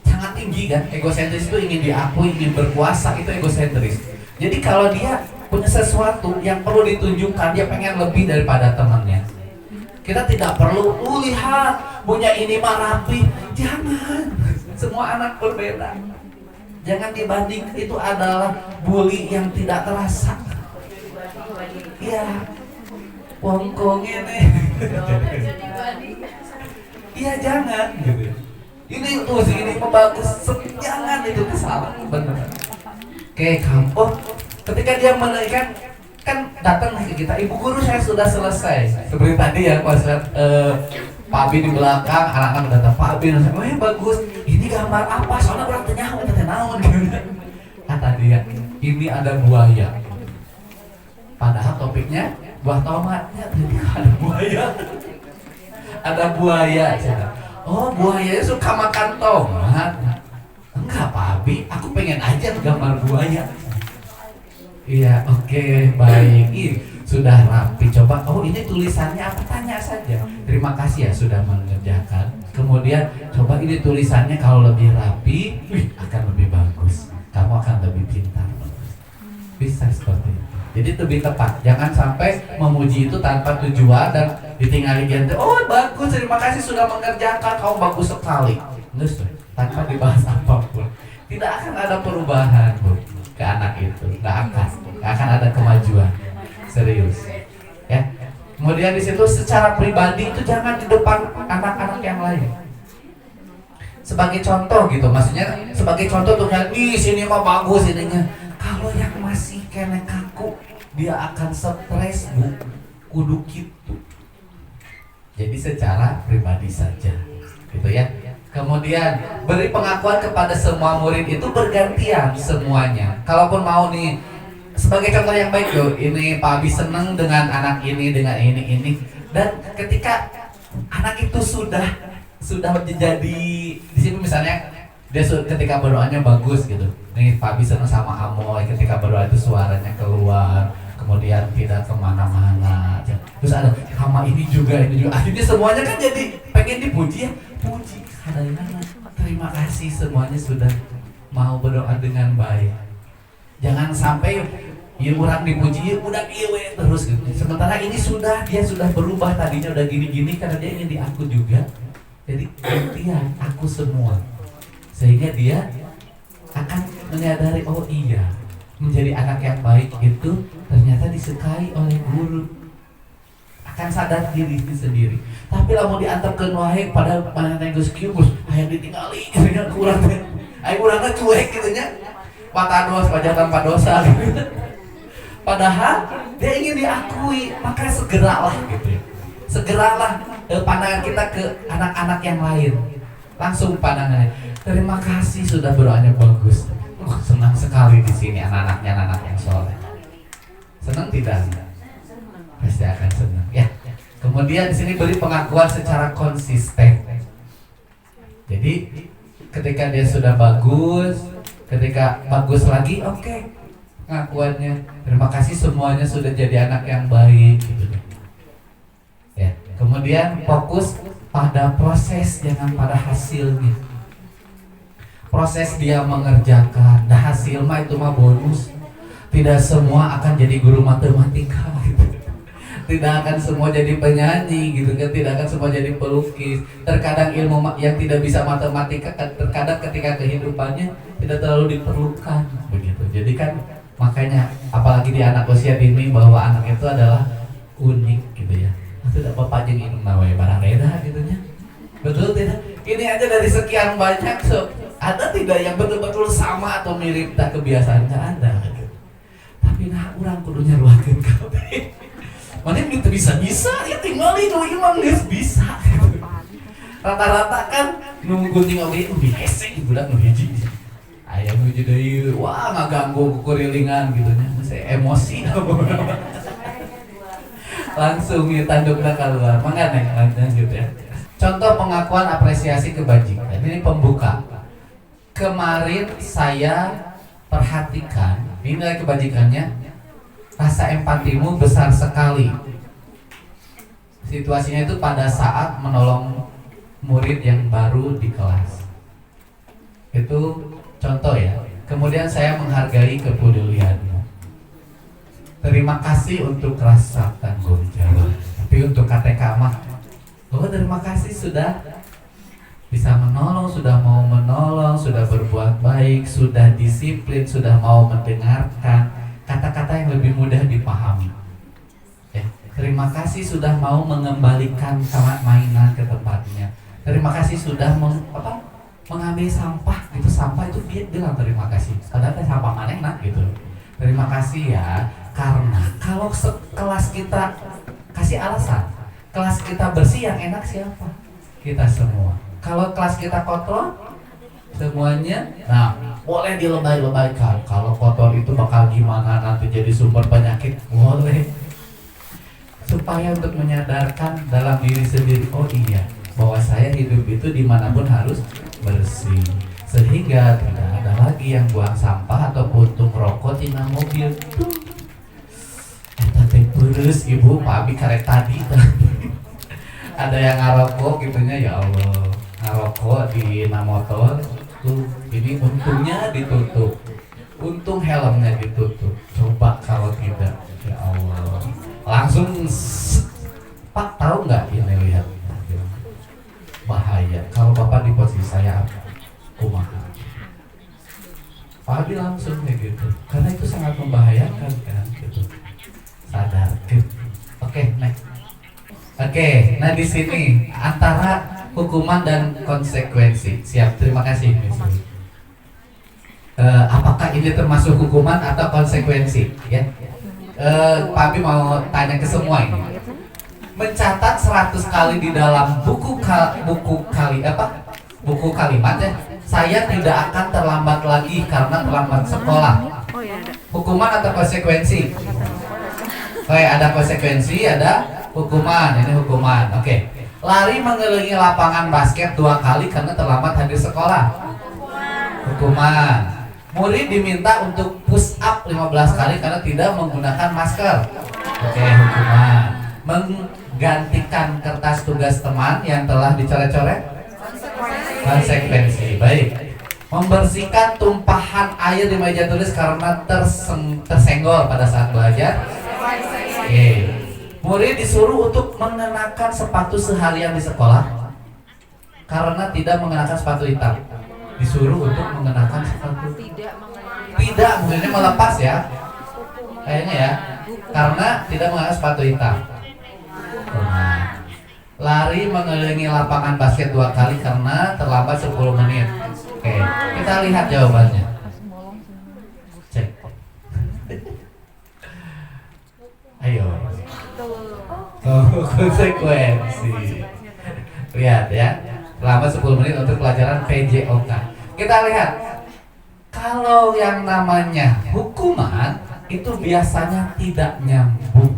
sangat tinggi kan. Egosentris itu ingin diakui, ingin berkuasa, itu egosentris. Jadi kalau dia punya sesuatu yang perlu ditunjukkan, dia pengen lebih daripada temannya. Kita tidak perlu lihat punya ini mah rapi. Jangan. Semua anak berbeda. Jangan dibanding, itu adalah bully yang tidak terasa. Iya. Wongkongnya nih. Iya jangan. Ini tuh ini bagus. Jangan, itu salah. Benar. Oke, kamu. Ketika dia menaikkan, kan datang ke kita, ibu guru saya sudah selesai. Seperti tadi ya, pas Pak Bin di belakang, anak-anak datang, Pak Bin, bagus. Ini gambar apa? Soalnya orang tanya, naon gitu. Kata dia, ini ada buaya. Padahal topiknya buah tomatnya, jadi ada buaya. Ada buaya. Oh, buayanya suka makan tomat. Enggak, Pak Bin, aku pengen aja gambar buaya. Iya, oke, baik. sudah rapi. Coba, oh ini tulisannya apa, tanya saja. Terima kasih ya sudah mengerjakan. Kemudian coba ini tulisannya kalau lebih rapi, akan lebih bagus. Kamu akan lebih pintar. Bisa seperti itu. Jadi lebih tepat. Jangan sampai memuji itu tanpa tujuan dan ditinggali ganti. Oh bagus, terima kasih sudah mengerjakan. Kamu bagus sekali. Terus tanpa dibahas apapun. Tidak akan ada perubahan, Bu, ke anak itu. Nggak akan ada kemajuan. Serius. Ya. Kemudian di situ secara pribadi itu jangan di depan anak-anak yang lain. Sebagai contoh gitu, maksudnya sebagai contoh tuh kan, nih sini mah bagus ininya. Kalau yang masih kena kaku, dia akan stres, Bu. Kudu gitu. Jadi secara pribadi saja, gitu ya. Kemudian beri pengakuan kepada semua murid itu bergantian semuanya. Kalaupun mau nih, sebagai contoh yang baik tuh, ini Pak Abi seneng dengan anak ini, dengan ini. Dan ketika anak itu sudah menjadi di sini misalnya dia ketika berdoanya bagus gitu. Nih Pak Abi seneng sama Amoy, ketika berdoa itu suaranya keluar, kemudian tidak kemana-mana. Terus ada sama ini juga. Akhirnya semuanya kan jadi pengen dipuji ya, puji. Terima kasih semuanya sudah mau berdoa dengan baik. Jangan sampai ya orang dipuji, ya udah iwe terus gitu. Sementara ini dia sudah berubah, tadinya udah gini-gini karena dia ingin diaku juga. Jadi gantian aku semua. Sehingga dia akan menyadari, oh iya, menjadi anak yang baik itu ternyata disukai oleh guru. Akan sadar diri sendiri. Tapi lah mau diantar ke wae pada mana geus kieu geus hayang ditinggali nya kurang. Ai urangna cuek kitu nya. Patados pajatan padosa gitu. Padahal dia ingin diakui, maka segeralah gitu ya. Segeralah pandangan kita ke anak-anak yang lain. Langsung pandangannya. Terima kasih sudah berdoanya bagus. Senang sekali di sini anak-anaknya, anak yang soleh. Senang tidak? Pasti akan senang ya. Kemudian di sini beri pengakuan secara konsisten. Jadi ketika dia sudah bagus, ketika bagus lagi, oke, pengakuannya terima kasih semuanya sudah jadi anak yang baik gitu. Ya. Kemudian fokus pada proses, jangan pada hasilnya. Proses dia mengerjakan, nah hasil mah itu mah bonus. Tidak semua akan jadi guru matematika gitu. Tidak akan semua jadi penyanyi gitu kan, tidak akan semua jadi pelukis. Terkadang ilmu yang tidak bisa matematika terkadang ketika kehidupannya tidak terlalu diperlukan begitu. Jadi kan makanya apalagi di anak usia dini bahwa anak itu adalah unik gitu ya. Tidak bapak jeung inung nawe barang reda gitu nya. Betul tidak? Ini aja dari sekian banyak ada tidak yang betul-betul sama atau mirip tak kebiasaan, nggak ada gitu. Tapi nah urang kudu nyaruakeun kabeh. Mana itu bisa ya tinggal itu imam geus bisa gitu. Rata-rata kan nu gunting oge udah hese budak nu hiji. Aya nu hiji deui wah ngaganggu kurilingan gitu nya. Saya emosi langsung ya tandukna keluar. Mangga gitu ya. Contoh pengakuan apresiasi kebajikan. Ini pembuka. Kemarin saya perhatikan nilai kebajikannya, rasa empatimu besar sekali. Situasinya itu pada saat menolong murid yang baru di kelas. Itu contoh ya. Kemudian saya menghargai kepedulianmu. Terima kasih untuk rasa tanggung jawab. Tapi untuk KTK mah, oh terima kasih sudah bisa menolong, sudah mau menolong, sudah berbuat baik, sudah disiplin, sudah mau mendengarkan. Kata-kata yang lebih mudah dipahami. Ya, terima kasih sudah mau mengembalikan mainan ke tempatnya. Terima kasih sudah mengambil sampah. Itu sampah itu dia bilang terima kasih. Padahal sampah mana enak gitu. Terima kasih ya, karena kalau kelas kita kasih alasan, kelas kita bersih yang enak siapa? Kita semua. Kalau kelas kita kotor, semuanya, nah boleh dilebay-lebaykan. Kalau kotor itu bakal gimana nanti jadi sumber penyakit, boleh. Supaya untuk menyadarkan dalam diri sendiri, oh iya, bahwa saya hidup itu dimanapun harus bersih. Sehingga tidak ada lagi yang buang sampah atau puntung rokok di mobil. Eta teh Terus ibu Pak Abi karek tadi ada yang ngarokok gitunya, ya Allah, ngarokok di motor tuh, ini untungnya ditutup, untung helmnya ditutup. Coba kalau tidak, ya Allah, langsung Pak tahu nggak ini, lihat bahaya kalau bapak di posisi saya, kumaha. Pak Abi langsung kayak gitu, karena itu sangat membahayakan kan gitu. Sadar. Oke, next. Oke, nah di sini antara hukuman dan konsekuensi. Siap, terima kasih Miss. Apakah ini termasuk hukuman atau konsekuensi? Ya. Pak Abi mau tanya ke semua ini. Mencatat 100 kali di dalam buku kalimat ya. Saya tidak akan terlambat lagi karena terlambat sekolah. Hukuman atau konsekuensi? Oke, ada konsekuensi, ada hukuman. Ini hukuman. Oke. Lari mengelilingi lapangan basket 2 kali karena terlambat hadir sekolah. Hukuman. Murid diminta untuk push up 15 kali karena tidak menggunakan masker. Oke, hukuman. Menggantikan kertas tugas teman yang telah dicoret-coret. Konsekuensi. Baik. Membersihkan tumpahan air di meja tulis karena tersenggol pada saat belajar. Oke. Murid disuruh untuk mengenakan sepatu seharian di sekolah karena tidak mengenakan sepatu hitam. Disuruh untuk mengenakan sepatu tidak, mungkin melepas ya, kayaknya ya, karena tidak mengenakan sepatu hitam. Lari mengelilingi lapangan basket 2 kali karena terlambat 10 menit. Oke, kita lihat jawabannya. Cek. Ayo. Konsekuensi. Lihat ya. Selama 10 menit untuk pelajaran PJOK. Kita lihat. Kalau yang namanya hukuman itu biasanya tidak nyambung.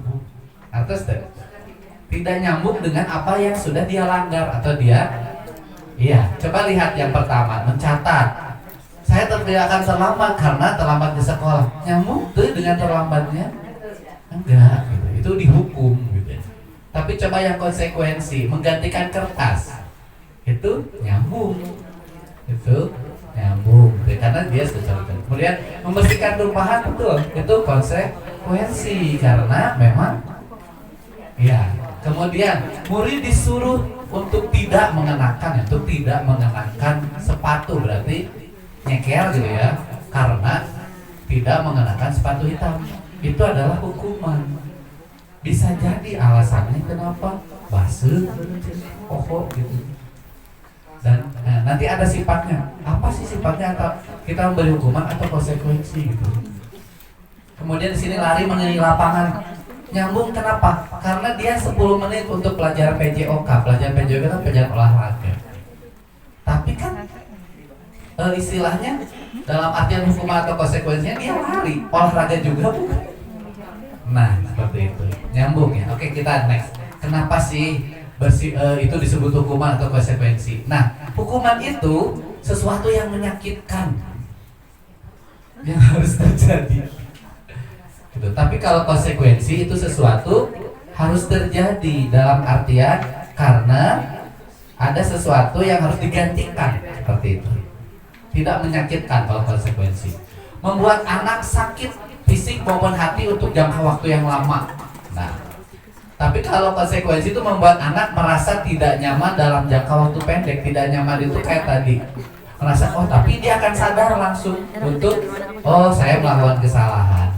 Atas tidak nyambung dengan apa yang sudah dia langgar atau dia. Iya, coba lihat yang pertama, mencatat. Saya tidak akan terlambat karena terlambat di sekolah. Nyambung tuh dengan terlambatnya? Enggak, gitu. Itu dihukum gitu. Tapi coba yang konsekuensi, menggantikan kertas. Itu nyambung. Itu nyambung gitu. Karena dia sesuatu. Kemudian membersihkan tumpahan, betul. Itu konsekuensi karena memang ya. Kemudian murid disuruh untuk tidak mengenakan sepatu, berarti nyeker gitu ya, karena tidak mengenakan sepatu hitam. Itu adalah hukuman. Bisa jadi alasannya kenapa basuh, gitu. Dan nanti ada sifatnya. Apa sih sifatnya? Atau kita memberi hukuman atau konsekuensi gitu. Kemudian di sini lari mengelilingi lapangan. Nyambung kenapa? Karena dia 10 menit untuk pelajaran PJOK. Pelajaran PJOK itu pelajaran olahraga. Tapi kan istilahnya dalam artian hukuman atau konsekuensinya dia lari, olahraga juga bukan? Nah, seperti itu. Nyambung ya. Oke, kita next. Kenapa sih itu disebut hukuman atau konsekuensi? Nah, hukuman itu sesuatu yang menyakitkan yang harus terjadi. Gitu. Tapi kalau konsekuensi itu sesuatu harus terjadi dalam artian karena ada sesuatu yang harus digantikan, seperti itu. Tidak menyakitkan kalau konsekuensi. Membuat anak sakit fisik maupun hati untuk jangka waktu yang lama. Nah, tapi kalau konsekuensi itu membuat anak merasa tidak nyaman dalam jangka waktu pendek. Tidak nyaman itu kayak tadi, merasa tapi dia akan sadar langsung untuk saya melakukan kesalahan.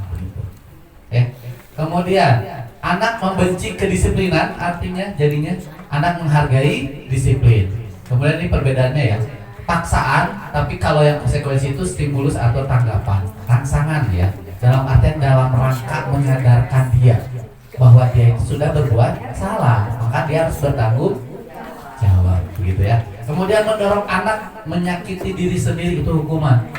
Ya. Kemudian anak membenci kedisiplinan, artinya jadinya anak menghargai disiplin. Kemudian ini perbedaannya ya, paksaan, tapi kalau yang konsekuensi itu stimulus atau tanggapan, rangsangan ya, dalam artian dalam rangka menyadarkan dia bahwa dia itu sudah berbuat salah, maka dia harus bertanggung jawab, begitu ya. Kemudian mendorong anak menyakiti diri sendiri itu hukuman,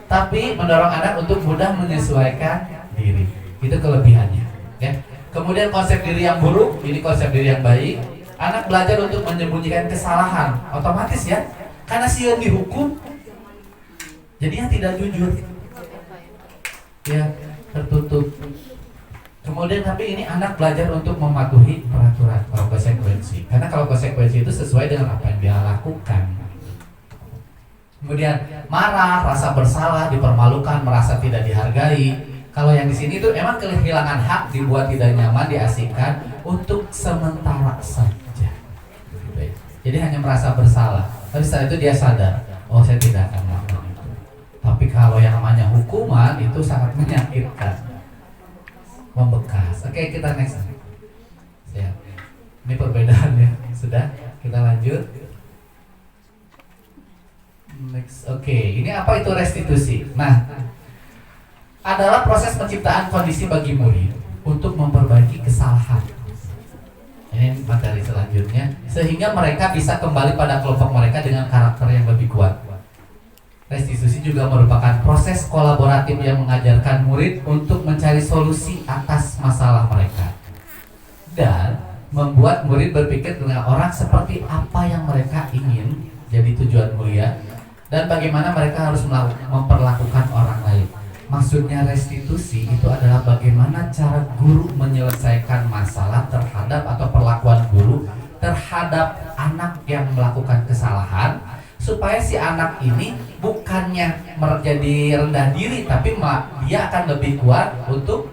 tapi mendorong anak untuk mudah menyesuaikan diri. Itu kelebihannya ya. Kemudian konsep diri yang buruk, ini konsep diri yang baik. Anak belajar untuk menyembunyikan kesalahan, otomatis ya, karena sieun dihukum jadinya tidak jujur ya, tertutup. Kemudian tapi ini anak belajar untuk mematuhi peraturan atau konsekuensi. Karena kalau konsekuensi itu sesuai dengan apa yang dia lakukan. Kemudian marah, rasa bersalah, dipermalukan, merasa tidak dihargai. Kalau yang di sini itu emang kehilangan hak, dibuat tidak nyaman, diasingkan untuk sementara saja. Jadi hanya merasa bersalah. Tapi setelah itu dia sadar, oh saya tidak akan melakukan itu. Tapi kalau yang namanya hukuman itu sangat menyakitkan, membekas. Oke, kita next. Siap. Ini perbedaannya. Sudah, kita lanjut. Next. Oke, ini apa itu restitusi? Nah, adalah proses penciptaan kondisi bagi murid untuk memperbaiki kesalahan. Ini materi selanjutnya, sehingga mereka bisa kembali pada kelompok mereka dengan karakter yang lebih kuat. Restitusi juga merupakan proses kolaboratif yang mengajarkan murid untuk mencari solusi atas masalah mereka dan membuat murid berpikir dengan orang seperti apa yang mereka ingin jadi tujuan mulia dan bagaimana mereka harus memperlakukan orang lain. Maksudnya restitusi itu adalah bagaimana cara guru menyelesaikan masalah terhadap atau perlakuan guru terhadap anak yang melakukan kesalahan, supaya si anak ini bukannya menjadi rendah diri, tapi dia akan lebih kuat untuk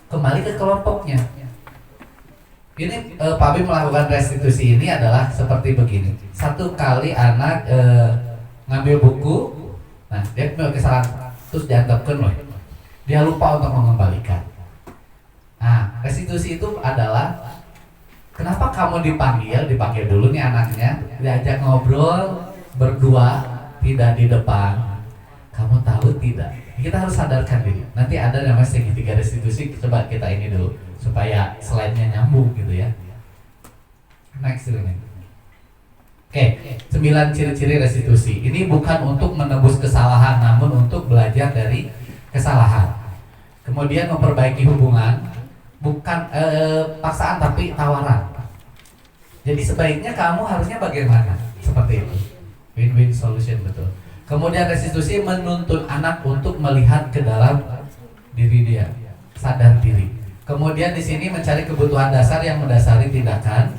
kembali ke kelompoknya. Ini Pak Bim melakukan restitusi ini adalah seperti begini. Satu kali anak ngambil buku, nah dia punya kesalahan, terus dianggapkan loh, dia lupa untuk mengembalikan. Nah, restitusi itu adalah kenapa kamu dipanggil dulu nih anaknya, diajak ngobrol berdua, tidak di depan. Kamu tahu tidak? Kita harus sadarkan diri. Nanti ada namanya segitiga restitusi, coba kita ini dulu supaya slide-nya nyambung gitu ya. Next ini. Oke, 9 ciri-ciri restitusi. Ini bukan untuk menebus kesalahan, namun untuk belajar dari kesalahan. Kemudian memperbaiki hubungan, bukan paksaan tapi tawaran. Jadi sebaiknya kamu harusnya bagaimana? Seperti itu. Win-win solution, betul. Kemudian restitusi menuntun anak untuk melihat ke dalam diri dia, sadar diri. Kemudian di sini mencari kebutuhan dasar yang mendasari tindakan,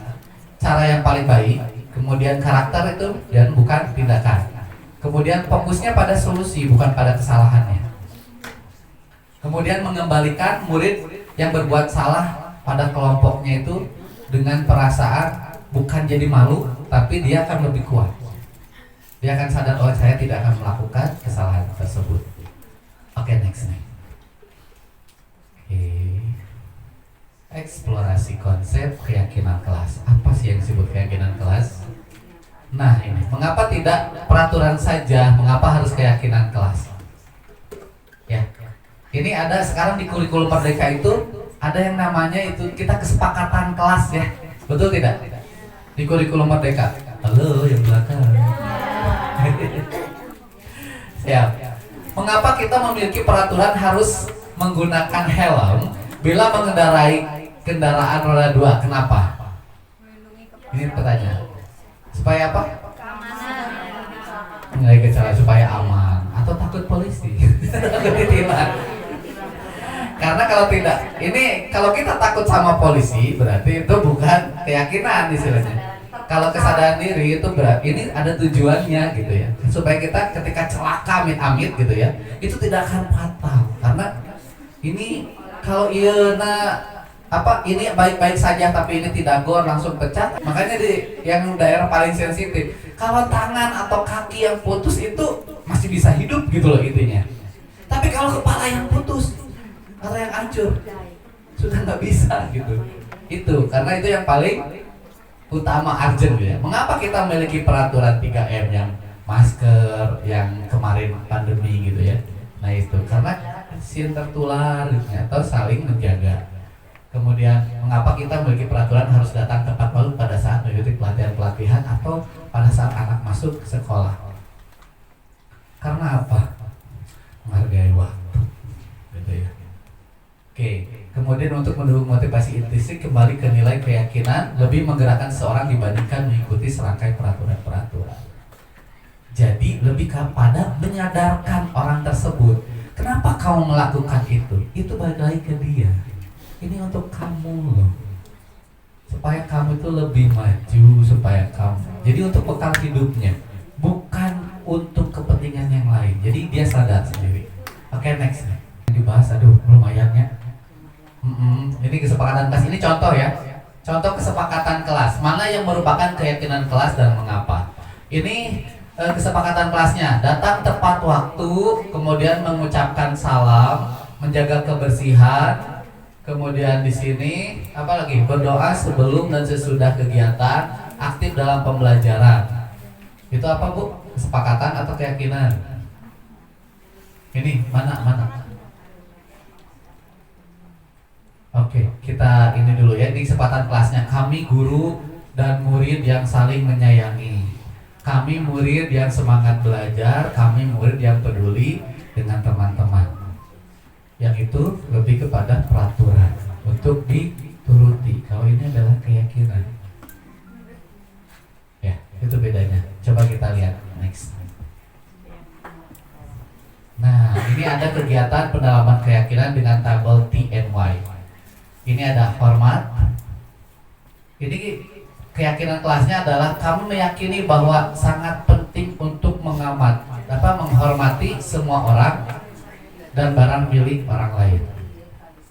cara yang paling baik. Kemudian karakter itu dan bukan tindakan. Kemudian fokusnya pada solusi, bukan pada kesalahannya. Kemudian mengembalikan murid yang berbuat salah pada kelompoknya itu dengan perasaan bukan jadi malu, tapi dia akan lebih kuat. Dia akan sadar, oh saya tidak akan melakukan kesalahan tersebut. Oke, next. Eksplorasi konsep keyakinan kelas. Apa sih yang disebut keyakinan kelas? Nah ini, mengapa tidak peraturan saja? Mengapa harus keyakinan kelas? Ya, ini ada sekarang di kurikulum Merdeka itu ada yang namanya itu kita kesepakatan kelas ya, betul tidak? Di kurikulum Merdeka. Halo yang belakang. Siap. Mengapa kita memiliki peraturan harus menggunakan helm bila mengendarai kendaraan roda 2? Kenapa? Ini pertanyaan. Supaya apa? Mengenai kecelakaan, supaya aman. Atau takut polisi? Takut ditilang. Karena kalau tidak, ini kalau kita takut sama polisi berarti itu bukan keyakinan istilahnya. Kalau kesadaran diri itu berarti ini ada tujuannya gitu ya, supaya kita ketika celaka amit-amit gitu ya, itu tidak akan fatal. Karena ini kalau ini baik-baik saja tapi ini tidak gor langsung pecah. Makanya di yang daerah paling sensitif, kalau tangan atau kaki yang putus itu masih bisa hidup gitu loh intinya. Tapi kalau kepala yang putus atau yang hancur sudah nggak bisa gitu. Itu karena itu yang paling utama, urgent gitu ya. Mengapa kita memiliki peraturan 3M yang masker, yang kemarin pandemi gitu ya. Nah itu karena sin tertular gitu, atau saling menjaga. Kemudian mengapa kita memiliki peraturan harus datang tepat waktu pada saat mengikuti pelatihan atau pada saat anak masuk ke sekolah? Karena apa? Menghargai waktu gitu ya. Oke, kemudian untuk mendukung motivasi intrinsik kembali ke nilai keyakinan lebih menggerakkan seorang dibandingkan mengikuti serangkai peraturan-peraturan. Jadi lebih kepada menyadarkan orang tersebut, kenapa kamu melakukan itu? Itu balik lagi ke dia. Ini untuk kamu loh, supaya kamu itu lebih maju, supaya kamu. Jadi untuk bekal hidupnya, bukan untuk kepentingan yang lain. Jadi dia sadar sendiri. Oke, next. Yang dibahas, aduh, lumayan ya. Ini kesepakatan kelas. Ini contoh ya. Contoh kesepakatan kelas. Mana yang merupakan keyakinan kelas dan mengapa? Ini kesepakatan kelasnya. Datang tepat waktu, kemudian mengucapkan salam, menjaga kebersihan. Kemudian di sini apa lagi? Berdoa sebelum dan sesudah kegiatan, aktif dalam pembelajaran. Itu apa, Bu? Kesepakatan atau keyakinan? Ini mana? Oke, kita ini dulu ya. Ini kesempatan kelasnya. Kami guru dan murid yang saling menyayangi. Kami murid yang semangat belajar. Kami murid yang peduli dengan teman-teman. Yang itu lebih kepada peraturan untuk dituruti. Kalau ini adalah keyakinan. Ya, itu bedanya. Coba kita lihat next. Nah, ini ada kegiatan pendalaman keyakinan dengan tabel T&Y. Ini ada hormat. Ini keyakinan kelasnya adalah kamu meyakini bahwa sangat penting untuk menghormati semua orang dan barang milik orang lain.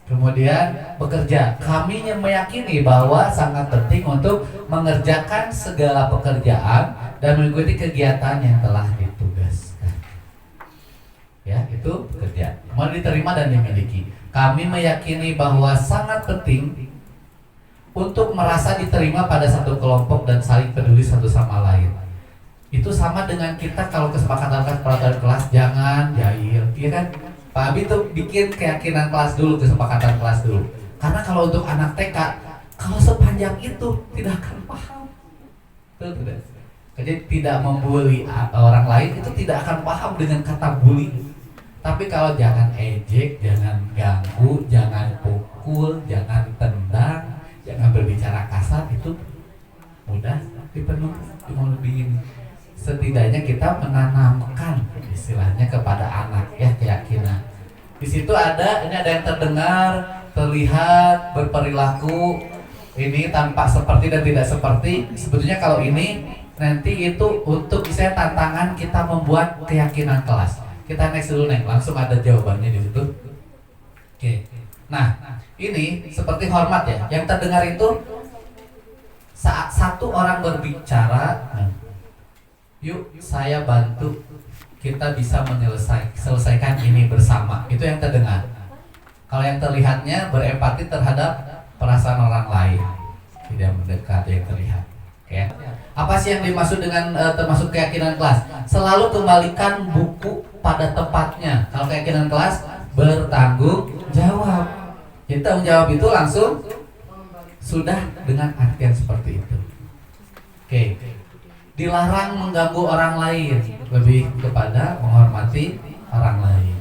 Kemudian bekerja. Kami meyakini bahwa sangat penting untuk mengerjakan segala pekerjaan dan mengikuti kegiatan yang telah ditugaskan. Ya, itu bekerja. Mau diterima dan dimiliki. Kami meyakini bahwa sangat penting untuk merasa diterima pada satu kelompok dan saling peduli satu sama lain. Itu sama dengan kita kalau kesepakatan peraturan kelas jangan jahil, iya kan? Pak Abi tuh bikin keyakinan kelas dulu, kesepakatan kelas dulu. Karena kalau untuk anak TK, kalau sepanjang itu tidak akan paham. Betul tidak? Jadi tidak membuli orang lain itu tidak akan paham dengan kata bully. Tapi kalau jangan ejek, jangan ganggu, jangan pukul, jangan tendang, jangan berbicara kasar, itu mudah dipenuhi. Mau lebih ini. Setidaknya kita menanamkan istilahnya kepada anak ya keyakinan. Di situ ada yang terdengar, terlihat, berperilaku ini tampak seperti dan tidak seperti. Sebetulnya kalau ini nanti itu untuk misalnya tantangan kita membuat keyakinan kelas. Kita next dulu langsung ada jawabannya di situ. Oke. Nah, ini seperti hormat ya. Yang terdengar itu saat satu orang berbicara, yuk saya bantu kita bisa selesaikan ini bersama. Itu yang terdengar. Kalau yang terlihatnya berempati terhadap perasaan orang lain, tidak mendekat yang terlihat. Oke. Apa sih yang dimaksud dengan termasuk keyakinan kelas? Selalu kembalikan buku pada tempatnya. Kalau keyakinan kelas bertanggung jawab. Jadi tanggung jawab itu langsung sudah dengan artian seperti itu. Oke. Dilarang mengganggu orang lain, lebih kepada menghormati orang lain.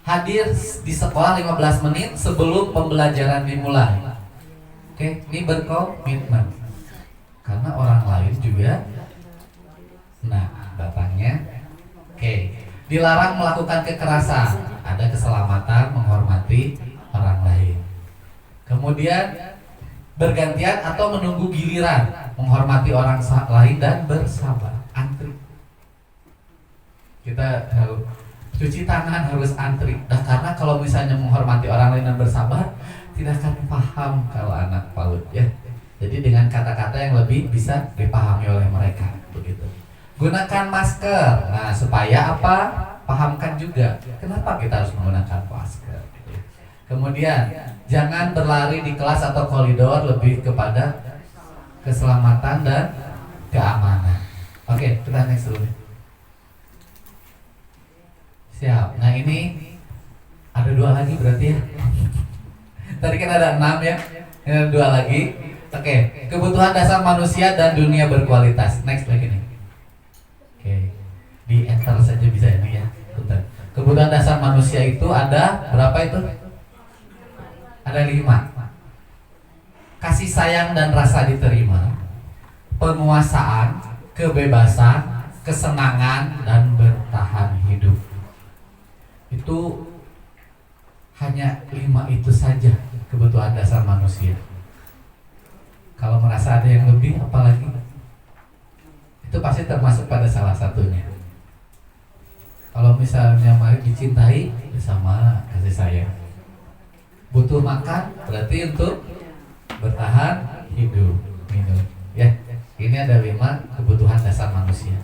Hadir di sekolah 15 menit sebelum pembelajaran dimulai. Oke, ini berkomitmen. Karena orang lain juga datangnya. Oke. Dilarang melakukan kekerasan, ada keselamatan, menghormati orang lain. Kemudian bergantian atau menunggu giliran, menghormati orang lain dan bersabar, antri. Kita harus cuci tangan, harus antri. Nah, karena kalau misalnya menghormati orang lain dan bersabar, tidak akan paham kalau anak PAUD ya. Jadi dengan kata-kata yang lebih bisa dipahami oleh mereka, begitu. Gunakan masker. Nah, supaya apa? Pahamkan juga kenapa kita harus menggunakan masker. Kemudian jangan berlari di kelas atau koridor, lebih kepada keselamatan dan keamanan. Oke, kita next dulu. Siap. Nah, ini ada 2 lagi berarti ya. Tadi kan ada 6 ya. Ini ada 2 lagi. Oke, kebutuhan dasar manusia dan dunia berkualitas. Next lagi nih. Oke, di enter saja bisa ini ya. Bentar. Kebutuhan dasar manusia itu ada berapa itu? Ada 5. Kasih sayang dan rasa diterima, penguasaan, kebebasan, kesenangan, dan bertahan hidup. Itu hanya 5 itu saja. kebutuhan dasar manusia. Kalau merasa ada yang lebih, apalagi itu pasti termasuk pada salah satunya. Kalau misalnya mari dicintai, sama kasih sayang. Butuh makan, berarti untuk bertahan hidup, minum. Ya, ini ada 5 kebutuhan dasar manusia.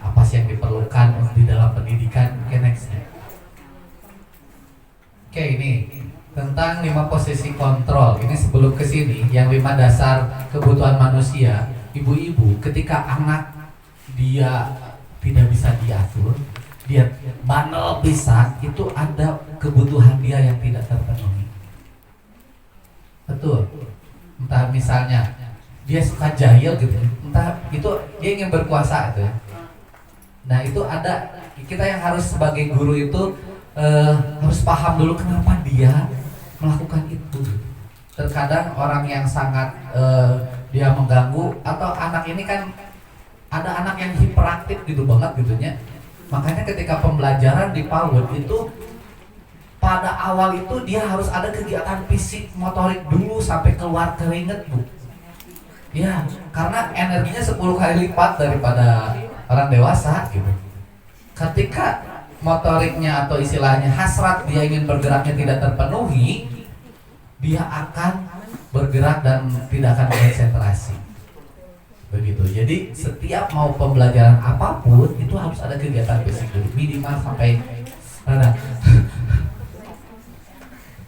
Apa sih yang diperlukan di dalam pendidikan? Oke, next. Oke, ini tentang 5 posisi kontrol. Ini sebelum ke sini, yang 5 dasar kebutuhan manusia. Ibu-ibu, ketika anak dia tidak bisa diatur, dia bandel bisa, itu ada kebutuhan dia yang tidak terpenuhi. Betul. Entah misalnya dia suka jahil gitu, entah itu dia ingin berkuasa itu ya. Nah itu ada, kita yang harus sebagai guru itu harus paham dulu kenapa dia melakukan itu. Terkadang orang yang sangat dia mengganggu, atau anak ini kan ada anak yang hiperaktif gitu banget gitunya. Makanya ketika pembelajaran di PAUD itu pada awal itu dia harus ada kegiatan fisik motorik dulu sampai keluar keringet, Bu. Ya, karena energinya 10 kali lipat daripada orang dewasa gitu. Ketika motoriknya atau istilahnya hasrat dia ingin bergeraknya tidak terpenuhi, dia akan bergerak dan tidak akan konsentrasi. Begitu. Jadi setiap mau pembelajaran apapun itu harus ada kegiatan fisik dulu, minimal sampai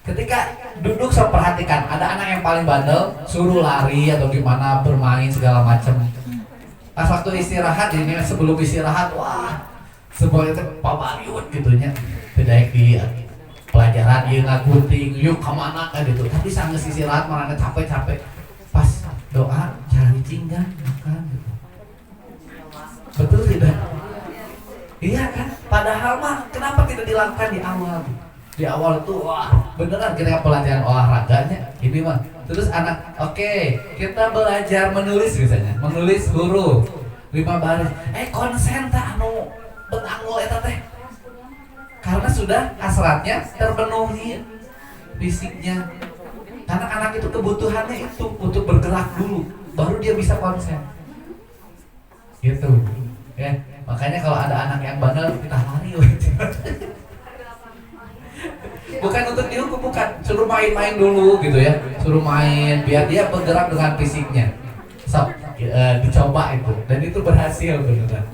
ketika duduk saya perhatikan ada anak yang paling bandel, suruh lari atau gimana, bermain segala macam. Pas waktu istirahat, ini sebelum istirahat, wah sebuah itu pabariut gitunya. Bedaik di pelajaran, yuk ngagunting, yuk kemana kan gitu. Tapi sangat istirahat malah capek-capek. Pas doa, cari cinggan, makan gitu. Betul tidak? Iya kan? Padahal mah kenapa tidak dilakukan di awal? Di awal itu wah beneran ketika pelajaran olahraganya ini mah. Terus anak, oke, kita belajar menulis misalnya, menulis huruf 5 baris. Konsen tak anu betanggul eta teh. Karena sudah hasratnya terpenuhi fisiknya. Karena anak itu kebutuhannya itu untuk bergerak dulu, baru dia bisa konsen. Gitu. Ya, makanya kalau ada anak yang bandel kita lari. Bukan untuk dihukum, bukan, suruh main-main dulu gitu ya, suruh main biar dia bergerak dengan fisiknya. Dicoba itu, dan itu berhasil beneran.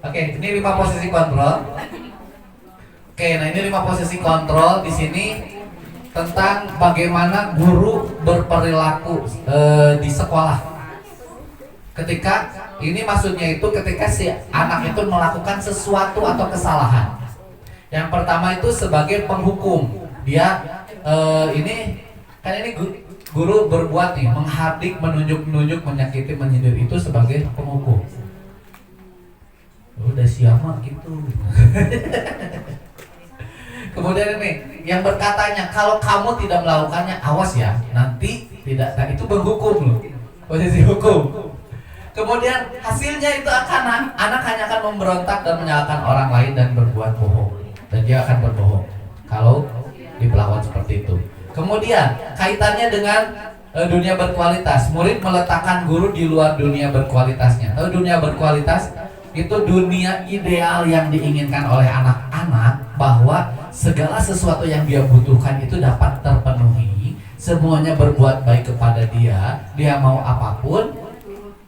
Oke, ini 5 posisi kontrol. Oke, nah ini 5 posisi kontrol di sini tentang bagaimana guru berperilaku di sekolah. Ketika ini maksudnya itu ketika si anak itu melakukan sesuatu atau kesalahan. Yang pertama itu sebagai penghukum. Dia ini kan ini guru berbuat nih, menghardik, menunjuk-nunjuk, menyakiti, menyindir, itu sebagai penghukum. Udah siapa gitu. Kemudian ini yang berkatanya, kalau kamu tidak melakukannya, awas ya, nanti tidak. Nah, itu berhukum loh, posisi hukum. Kemudian hasilnya itu akan anak hanya akan memberontak dan menyalahkan orang lain dan berbuat bohong. Dan dia akan berbohong kalau diperlakukan seperti itu. Kemudian kaitannya dengan dunia berkualitas. Murid meletakkan guru di luar dunia berkualitasnya. Tahu dunia berkualitas? Itu dunia ideal yang diinginkan oleh anak-anak, bahwa segala sesuatu yang dia butuhkan itu dapat terpenuhi. Semuanya berbuat baik kepada dia. Dia mau apapun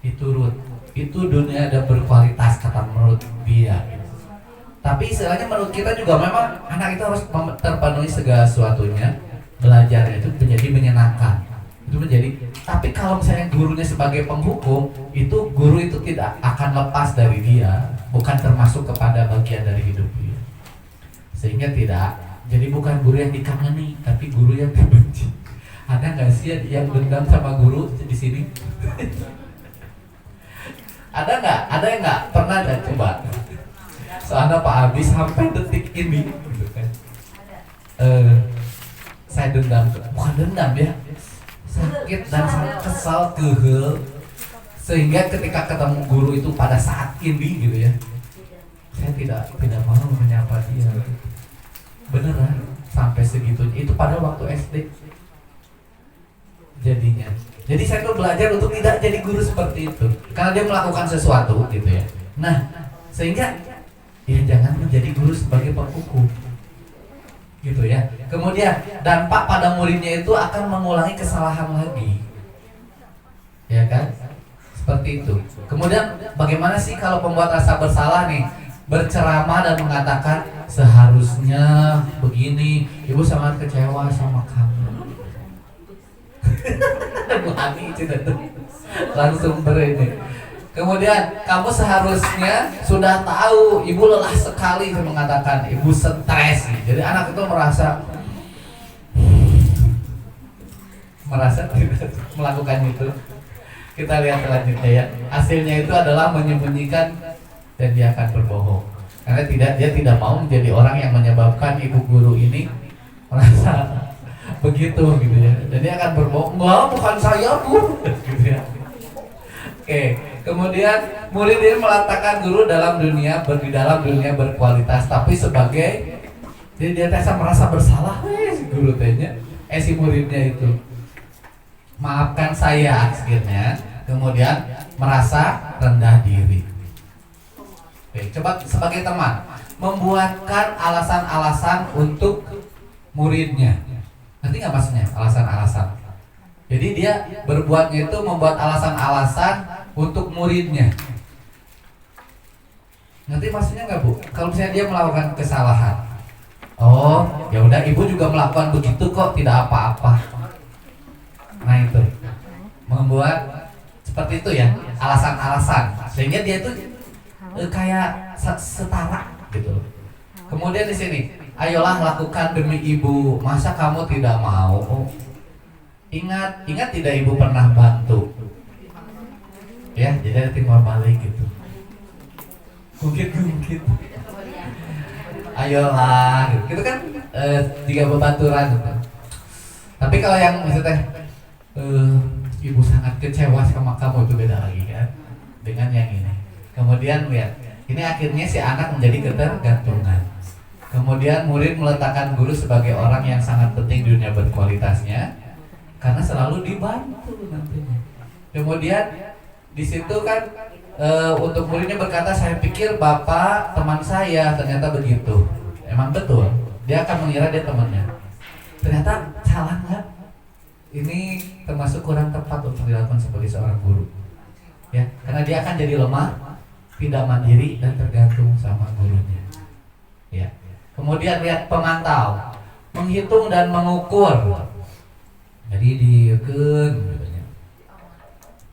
diturut. Itu dunia ada berkualitas kata menurut dia. Tapi istilahnya menurut kita juga memang anak itu harus terpenuhi segala sesuatunya. Belajarnya itu menjadi menyenangkan. Itu menjadi. Tapi kalau misalnya gurunya sebagai penghukum, itu guru itu tidak akan lepas dari dia, bukan termasuk kepada bagian dari hidup dia. Sehingga tidak. Jadi bukan guru yang dikangeni, tapi guru yang dibenci. Ada nggak sih yang dendam sama guru di sini? Ada nggak? Ada yang nggak? Pernah nggak coba? Soalnya Pak Abi sampai detik ini gitu kan. Saya dendam, bukan dendam ya, sakit dan sangat kesal, kehel, sehingga ketika ketemu guru itu pada saat ini gitu ya, saya tidak mau menyapa dia. Beneran sampai segitunya. Itu pada waktu SD. jadinya. Jadi saya tuh belajar untuk tidak jadi guru seperti itu, karena dia melakukan sesuatu gitu ya. Nah, sehingga ya jangan menjadi guru sebagai penghukum, gitu ya. Kemudian dampak pada muridnya itu akan mengulangi kesalahan lagi, ya kan? Seperti itu. Kemudian bagaimana sih kalau pembuat rasa bersalah nih berceramah dan mengatakan seharusnya begini, ibu sangat kecewa sama kamu. Bu Ani itu langsung berini. Kemudian kamu seharusnya sudah tahu ibu lelah sekali, saya mengatakan ibu stres. Jadi anak itu merasa tidak melakukan itu. Kita lihat selanjutnya ya. Hasilnya itu adalah menyembunyikan dan dia akan berbohong. Karena dia tidak mau menjadi orang yang menyebabkan ibu guru ini merasa begitu gitu ya. Dan dia akan berbohong, "Enggak, bukan saya, Bu." gitu ya. Oke, kemudian murid ini meletakkan guru di dalam dunia berkualitas, tapi sebagai dia merasa bersalah, si guru tanya, si muridnya itu maafkan saya akhirnya, kemudian merasa rendah diri. Oke, coba sebagai teman membuatkan alasan-alasan untuk muridnya. Nanti nggak maksudnya alasan-alasan. Jadi dia berbuatnya itu membuat alasan-alasan untuk muridnya. Nanti maksudnya nggak, Bu? Kalau misalnya dia melakukan kesalahan, oh ya udah, ibu juga melakukan begitu kok, tidak apa-apa. Nah itu membuat seperti itu ya, alasan-alasan sehingga dia itu kayak setara gitu. Kemudian di sini, ayolah lakukan demi ibu, masa kamu tidak mau? Oh, ingat tidak ibu pernah bantu? Ya, jadi ada timbal balik gitu. Mungkin. Ayolah, gitu kan tiga bebaturan gitu. Tapi kalau yang maksudnya ibu sangat kecewa sama kamu, itu beda lagi kan dengan yang ini. Kemudian lihat, ini akhirnya si anak menjadi ketergantungan. Kemudian murid meletakkan guru sebagai orang yang sangat penting di dunia berkualitasnya karena selalu dibantu nantinya. Kemudian di situ kan untuk muridnya berkata, saya pikir bapak teman saya, ternyata begitu. Emang betul, dia akan mengira dia temannya. Ternyata salah nggak? Ini termasuk kurang tepat untuk dilakukan sebagai seorang guru. Ya, karena dia akan jadi lemah, tidak mandiri dan tergantung sama gurunya. Ya. Kemudian lihat pemantau, menghitung dan mengukur. Jadi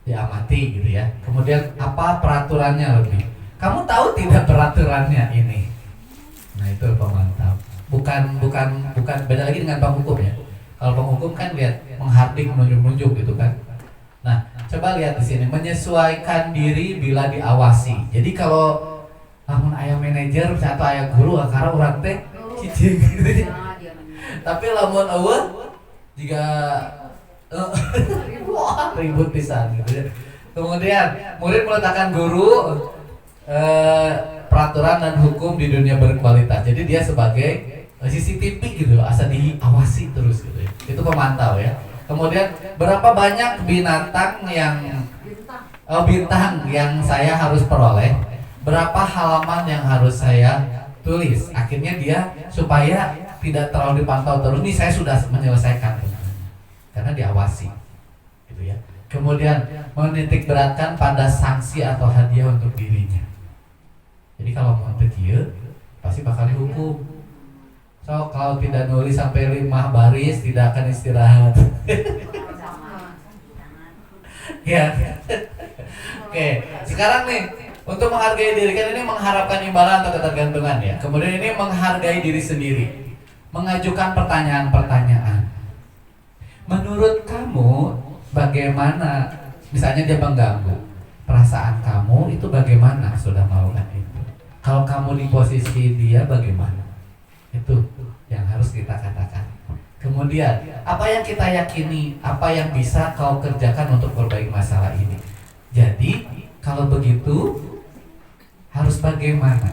diamati gitu ya. Kemudian apa peraturannya lebih? Kamu tahu tidak peraturannya ini? Nah itu pemantau. Bukan beda lagi dengan penghukum ya. Kalau penghukum kan lihat menghardik, menunjuk-nunjuk gitu kan. Nah coba lihat di sini, menyesuaikan diri bila diawasi. Jadi kalau namun ayah manajer atau ayah guru karena orang teh cicing gitu. Tapi lamun eueuh jika ribut pisan gitu ya. Kemudian murid meletakkan guru peraturan dan hukum di dunia berkualitas. Jadi dia sebagai CCTV gitu, asal diawasi terus gitu ya. Itu pemantau ya. Kemudian berapa banyak bintang yang saya harus peroleh? Berapa halaman yang harus saya tulis? Akhirnya dia supaya tidak terlalu dipantau terus. Nih saya sudah menyelesaikan karena diawasi, gitu ya. Kemudian menitik beratkan pada sanksi atau hadiah untuk dirinya. Jadi kalau mau kecil pasti bakal dihukum. So kalau tidak nulis sampai 5 baris tidak akan istirahat. Ya. Oke, sekarang nih untuk menghargai diri kan ini mengharapkan imbalan atau ketergantungan ya. Kemudian ini menghargai diri sendiri, mengajukan pertanyaan-pertanyaan. Menurut kamu bagaimana? Misalnya dia mengganggu, perasaan kamu itu bagaimana sudah melakukan itu? Kalau kamu di posisi dia bagaimana? Itu yang harus kita katakan. Kemudian apa yang kita yakini, apa yang bisa kau kerjakan untuk perbaiki masalah ini? Jadi kalau begitu harus bagaimana?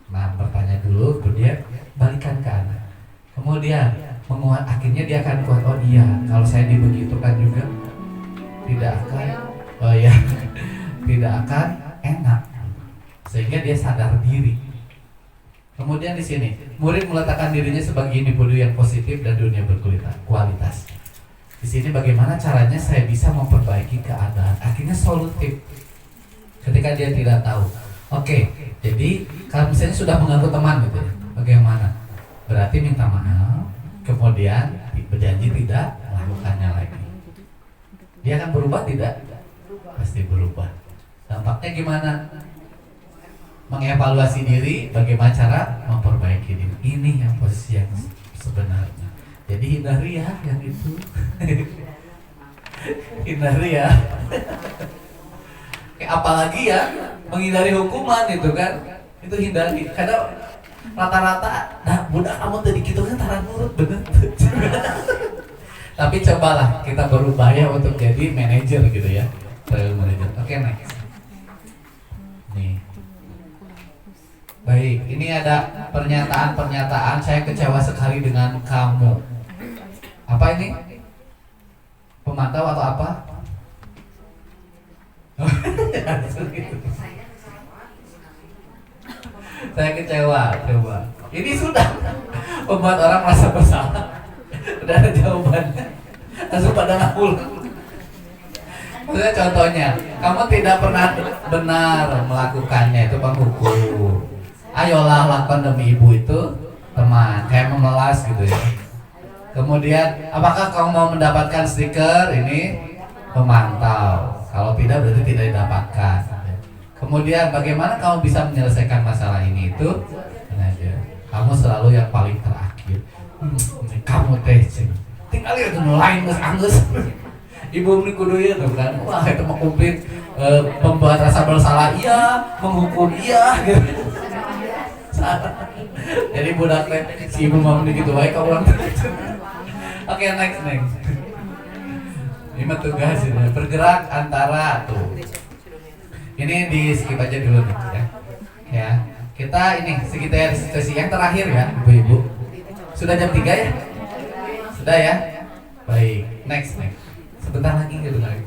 Nah bertanya dulu, kemudian balikan ke anak. Kemudian menguat, akhirnya dia akan kuat. Oh iya, kalau saya dibegitukan juga tidak akan, oh ya, tidak akan enak, sehingga dia sadar diri. Kemudian di sini murid meletakkan dirinya sebagai individu yang positif dan dunia berkualitas. Di sini bagaimana caranya saya bisa memperbaiki keadaan, akhirnya solutif. Ketika dia tidak tahu, oke, jadi kalau misalnya sudah mengganggu teman gitu ya, bagaimana? Berarti minta maaf, kemudian berjanji tidak melakukannya lagi. Dia akan berubah tidak? Pasti berubah. Dampaknya gimana? Mengevaluasi diri, bagaimana cara memperbaiki diri. Ini yang posisi yang sebenarnya. Jadi hindari ya yang itu. Hindari ya. Apalagi ya menghindari hukuman itu kan, itu hindari. Karena rata-rata, nah budak kamu tadi gitu kan taran nurut bener. Tapi cobalah kita berubah ya untuk jadi manajer gitu ya, manajer. Oke, next. Nih. Baik, ini ada pernyataan-pernyataan saya kecewa sekali dengan kamu. Apa ini? Pemantau atau apa? Saya kecewa, coba. Ini sudah membuat orang merasa bersalah. Udah ada jawabannya. Langsung pada ngapul. Contohnya, kamu tidak pernah benar melakukannya, itu bang hukum. Ayolah lakukan demi ibu itu, teman, kayak memelas gitu ya. Kemudian, apakah kamu mau mendapatkan stiker ini pemantau? Kalau tidak berarti tidak didapatkan. Kemudian bagaimana kamu bisa menyelesaikan masalah ini itu? Kamu selalu yang paling terakhir. Kamu teh tinggal itu lain Angus. Ibu ini kudu ya tuh kan. Wah itu mau komplit membuat rasa bersalah iya, menghukum iya gitu. Jadi budak teh si ibu mau gitu baik kau ulang. Oke, next. Ini tugas ini bergerak antara tuh. Ini di skip aja dulu nih ya. Ya. Kita ini sekitar sesi yang terakhir ya, Ibu-ibu. Sudah jam 3 ya? Sudah ya? Baik, next. Sebentar lagi gitu lagi.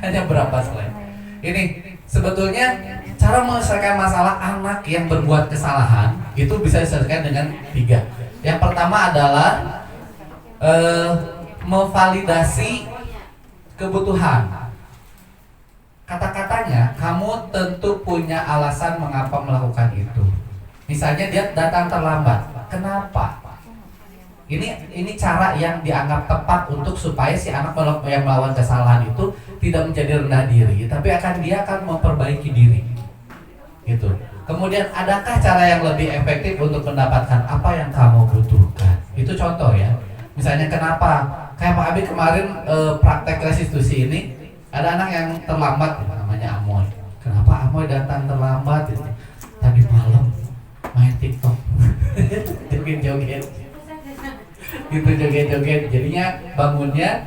Hanya berapa slide. Ini sebetulnya cara menyelesaikan masalah anak yang berbuat kesalahan itu bisa diselesaikan dengan 3. Yang pertama adalah memvalidasi kebutuhan. Kata-katanya, kamu tentu punya alasan mengapa melakukan itu. Misalnya dia datang terlambat. Kenapa? Ini cara yang dianggap tepat untuk supaya si anak yang melawan kesalahan itu tidak menjadi rendah diri, tapi dia akan memperbaiki diri. Gitu. Kemudian adakah cara yang lebih efektif untuk mendapatkan apa yang kamu butuhkan? Itu contoh ya. Misalnya kenapa? Kayak Pak Abi kemarin praktek restitusi ini ada anak yang terlambat, namanya Amoy. Kenapa Amoy datang terlambat? Tadi malam main TikTok, joget-joget, gitu joget-joget. Jadinya bangunnya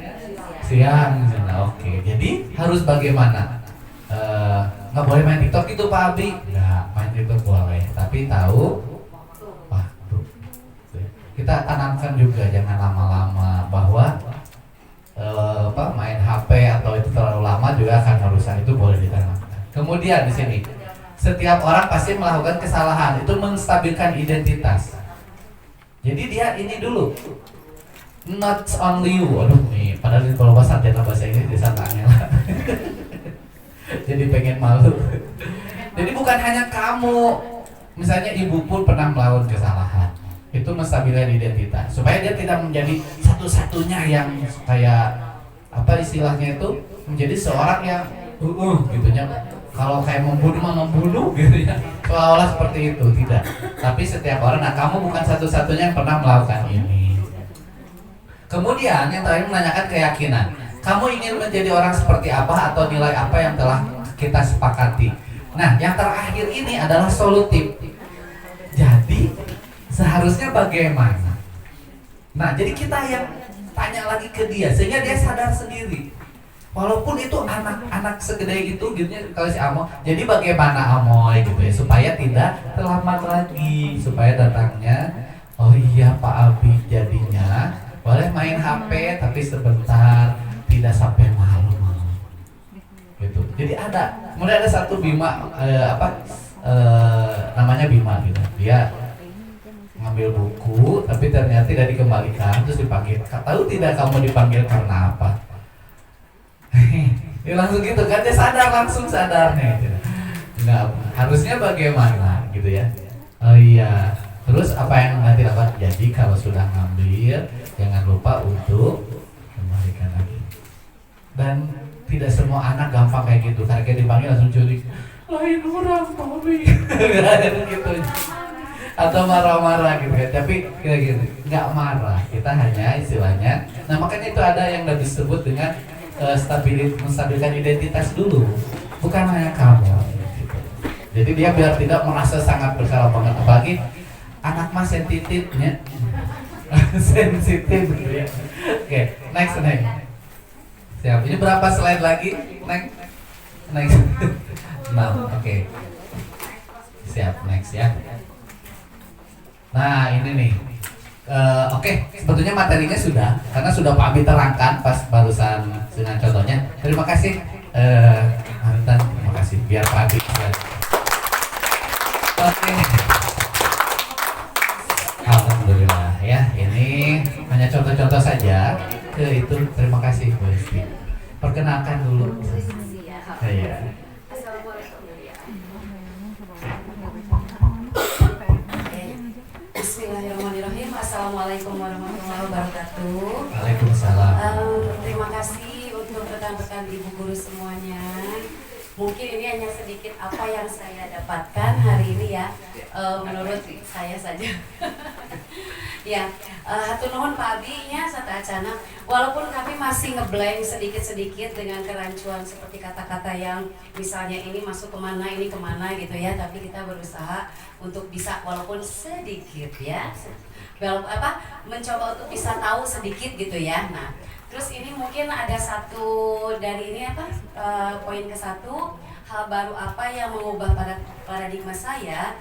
siang. Nah, oke. Jadi harus bagaimana? Nggak boleh main TikTok gitu Pak Abi? Nggak, main TikTok boleh, tapi tahu waktu. Kita tanamkan juga jangan lama-lama bahwa main HP atau itu terlalu lama juga akan merusak, itu boleh ditanamkan. Kemudian di sini setiap orang pasti melakukan kesalahan, itu menstabilkan identitas. Jadi dia ini dulu not only you. Aduh nih, padahal di kalau bahasa Inggris disangkanya jadi pengen malu. Jadi bukan hanya kamu, misalnya ibu pun pernah melakukan kesalahan. Itu menstabilkan identitas supaya dia tidak menjadi satu-satunya yang kayak apa istilahnya itu menjadi seorang yang gitunya. Kalau kayak membunuh gitu ya, seolah-olah seperti itu. Tidak, tapi setiap orang. Nah, kamu bukan satu-satunya yang pernah melakukan ini. Kemudian yang terakhir menanyakan keyakinan. Kamu ingin menjadi orang seperti apa atau nilai apa yang telah kita sepakati. Nah, yang terakhir ini adalah solutif. Jadi seharusnya bagaimana? Nah, jadi kita yang tanya lagi ke dia sehingga dia sadar sendiri. Walaupun itu anak segede itu gitu kalau si Amoy. Jadi bagaimana Amoy gitu ya supaya tidak terlambat lagi, supaya datangnya oh iya Pak Abi jadinya Boleh main HP tapi sebentar, tidak sampai malam. Gitu. Jadi kemudian ada satu Bima namanya Bima gitu. Dia ngambil buku tapi ternyata tidak dikembalikan, terus dipanggil. Tahu tidak kamu dipanggil karena apa? Ya langsung gitu kan, dia langsung sadar nih gitu. Nggak, harusnya bagaimana gitu ya. Oh iya, terus apa yang nanti dapat? Jadi kalau sudah ngambil jangan lupa untuk kembalikan lagi. Dan tidak semua anak gampang kayak gitu, karena dipanggil langsung curi. Lain orang mami gitu. Atau marah-marah gitu kan, tapi kayak gitu nggak marah, kita hanya istilahnya. Nah makanya itu ada yang disebut dengan menstabilkan identitas dulu, bukan hanya kamu gitu. Jadi dia biar tidak merasa sangat bersalah banget, apalagi anak mas sensitifnya sensitif gitu ya. Oke, next. Siap, ini berapa slide lagi? Next 6, oke. Siap, next ya. Nah ini nih, oke, sebetulnya materinya sudah, karena sudah Pak Abi terangkan pas barusan dengan contohnya. Terima kasih, Antan, terima kasih. Biar Pak Abi. Oke, alhamdulillah ya. Ini hanya contoh-contoh saja. Itu terima kasih Bu Esti. Perkenalkan dulu. Saya. Bismillahirrahmanirrahim. Assalamualaikum warahmatullahi wabarakatuh. Waalaikumsalam. Terima kasih untuk rekan-rekan ibu guru semuanya. Mungkin ini hanya sedikit apa yang saya dapatkan hari ini ya, menurut saya saja. Ya, hatur nuhun Pak Abi nya sata acana. Walaupun kami masih ngeblank sedikit-sedikit dengan kerancuan seperti kata-kata yang misalnya ini masuk kemana, ini kemana gitu ya. Tapi kita berusaha untuk bisa walaupun sedikit ya, mencoba untuk bisa tahu sedikit gitu ya. Nah, terus ini mungkin ada satu dari ini poin ke-1, hal baru apa yang mengubah paradigma saya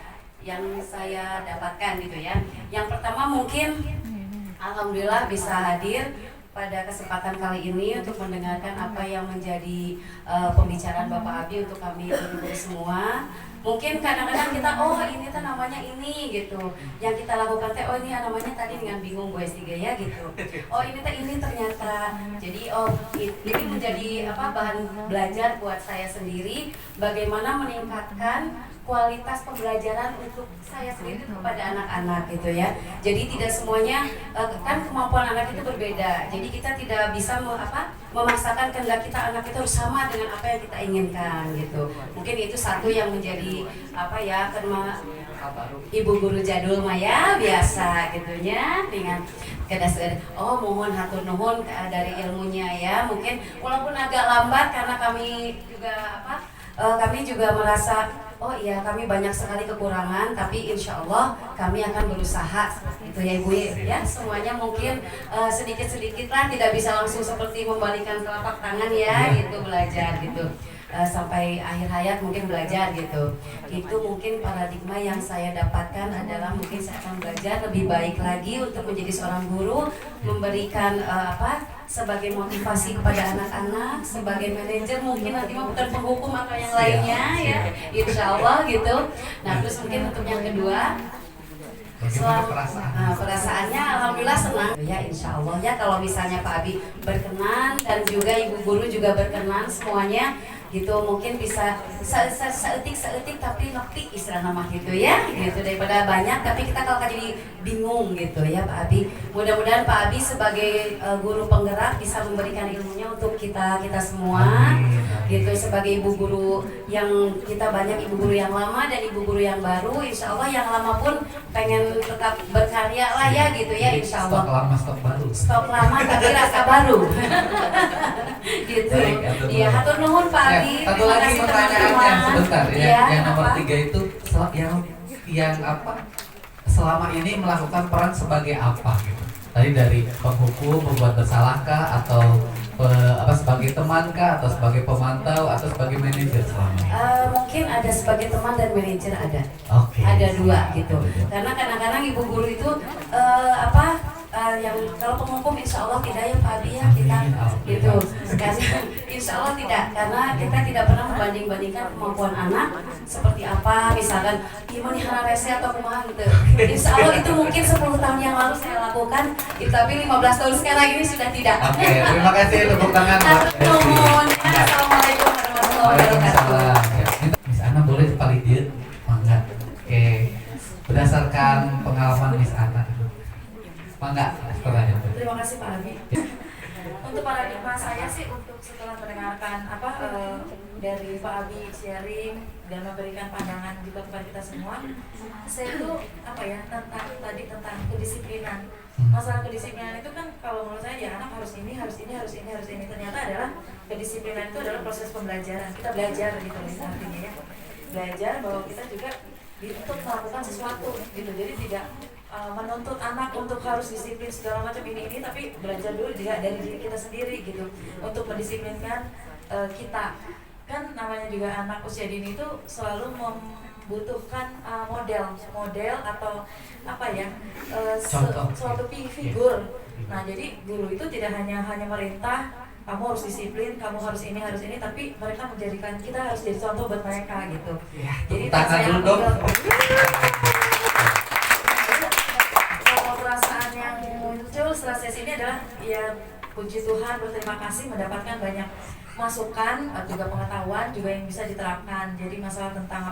yang saya dapatkan gitu ya. Yang pertama mungkin alhamdulillah bisa hadir pada kesempatan kali ini untuk mendengarkan apa yang menjadi pembicaraan Bapak Abi untuk kami guru-guru semua. Mungkin kadang-kadang kita ini tuh namanya ini gitu, yang kita lakukan ini namanya tadi dengan bingung gue S3 ya gitu. Ini ternyata jadi ini menjadi bahan belajar buat saya sendiri, bagaimana meningkatkan kualitas pembelajaran untuk saya sendiri kepada anak-anak gitu ya. Jadi tidak semuanya kan kemampuan anak itu berbeda. Jadi kita tidak bisa memaksakan kehendak kita anak itu harus sama dengan apa yang kita inginkan gitu. Mungkin itu satu yang menjadi karena ibu guru jadul maya biasa gitunya dengan mohon hatur nuhun dari ilmunya ya. Mungkin walaupun agak lambat karena kami juga merasa kami banyak sekali kekurangan, tapi insya Allah kami akan berusaha itu ya Ibu ya. Semuanya mungkin sedikit-sedikit lah, tidak bisa langsung seperti membalikan telapak tangan ya gitu, belajar gitu. Sampai akhir hayat mungkin belajar gitu. Itu mungkin paradigma yang saya dapatkan adalah mungkin saya akan belajar lebih baik lagi untuk menjadi seorang guru, memberikan sebagai motivasi kepada anak-anak, sebagai manajer mungkin nanti bukan penghukum atau yang lainnya ya, insya Allah gitu. Nah terus mungkin untuk yang kedua, perasaannya alhamdulillah senang ya, insya Allah ya, kalau misalnya Pak Abi berkenan dan juga Ibu Guru juga berkenan semuanya gitu, mungkin bisa seetik tapi ngetik istilah nama gitu ya gitu, daripada banyak tapi kita kalau jadi bingung gitu ya Pak Abi. Mudah-mudahan Pak Abi sebagai guru penggerak bisa memberikan ilmunya untuk kita semua. Gitu, sebagai ibu guru yang kita banyak ibu guru yang lama dan ibu guru yang baru, insya Allah yang lama pun pengen tetap berkarya lah ya gitu ya, insya Allah. Stok lama stok baru. Stok lama tapi rasa baru. Gitu. Iya, hatur nuhun Pak Abi. Satu lagi pertanyaannya sebentar ya, yang nomor 3 itu yang selama ini melakukan peran sebagai apa gitu? Tadi dari penghukum, membuat bersalahkah, atau sebagai temankah, atau sebagai pemantau, atau sebagai manajer selama ini? Mungkin ada sebagai teman dan manajer ada. Okay, ada dua gitu. Karena kadang-kadang ibu guru itu yang kalau penghukum insya Allah tidak ya Pak Abi ya kita gitu. Karena insya Allah tidak, karena kita tidak pernah membanding-bandingkan kemampuan anak seperti apa, misalkan gimana hana rese atau kumaha gitu. Insya Allah itu mungkin 10 tahun yang lalu saya lakukan, tapi 15 tahun sekarang ini sudah tidak. Oke, terima kasih tepuk tangan buat Desti. Assalamualaikum warahmatullahi wabarakatuh. Waalaikumsalam. Ya, Miss Ana boleh paling dia? Mangga. Oke. Berdasarkan pengalaman Miss Ana. Mangga, pertanyaan. Terima kasih Pak Abi. Untuk paradigma saya sih, untuk setelah mendengarkan dari Pak Abi sharing dan memberikan pandangan juga kepada kita semua, saya itu tentang kedisiplinan. Masalah kedisiplinan itu kan kalau menurut saya ya anak harus ini. Ternyata adalah kedisiplinan itu adalah proses pembelajaran. Kita belajar gitu artinya ya. Belajar bahwa kita juga dituntut melakukan sesuatu gitu. Jadi tidak menuntut anak untuk harus disiplin segala macam ini, tapi belajar dulu juga dari diri kita sendiri gitu untuk mendisiplinkan kita. Kan namanya juga anak usia dini itu selalu membutuhkan model atau apa ya, suatu figur. Nah jadi guru itu tidak hanya merintah kamu harus disiplin, kamu harus ini, tapi mereka menjadikan kita harus jadi contoh buat mereka gitu. Jadi saya ambil perasaan yang muncul setelah sesi ini adalah ya puji Tuhan, berterima kasih mendapatkan banyak masukan, juga pengetahuan juga yang bisa diterapkan. Jadi masalah tentang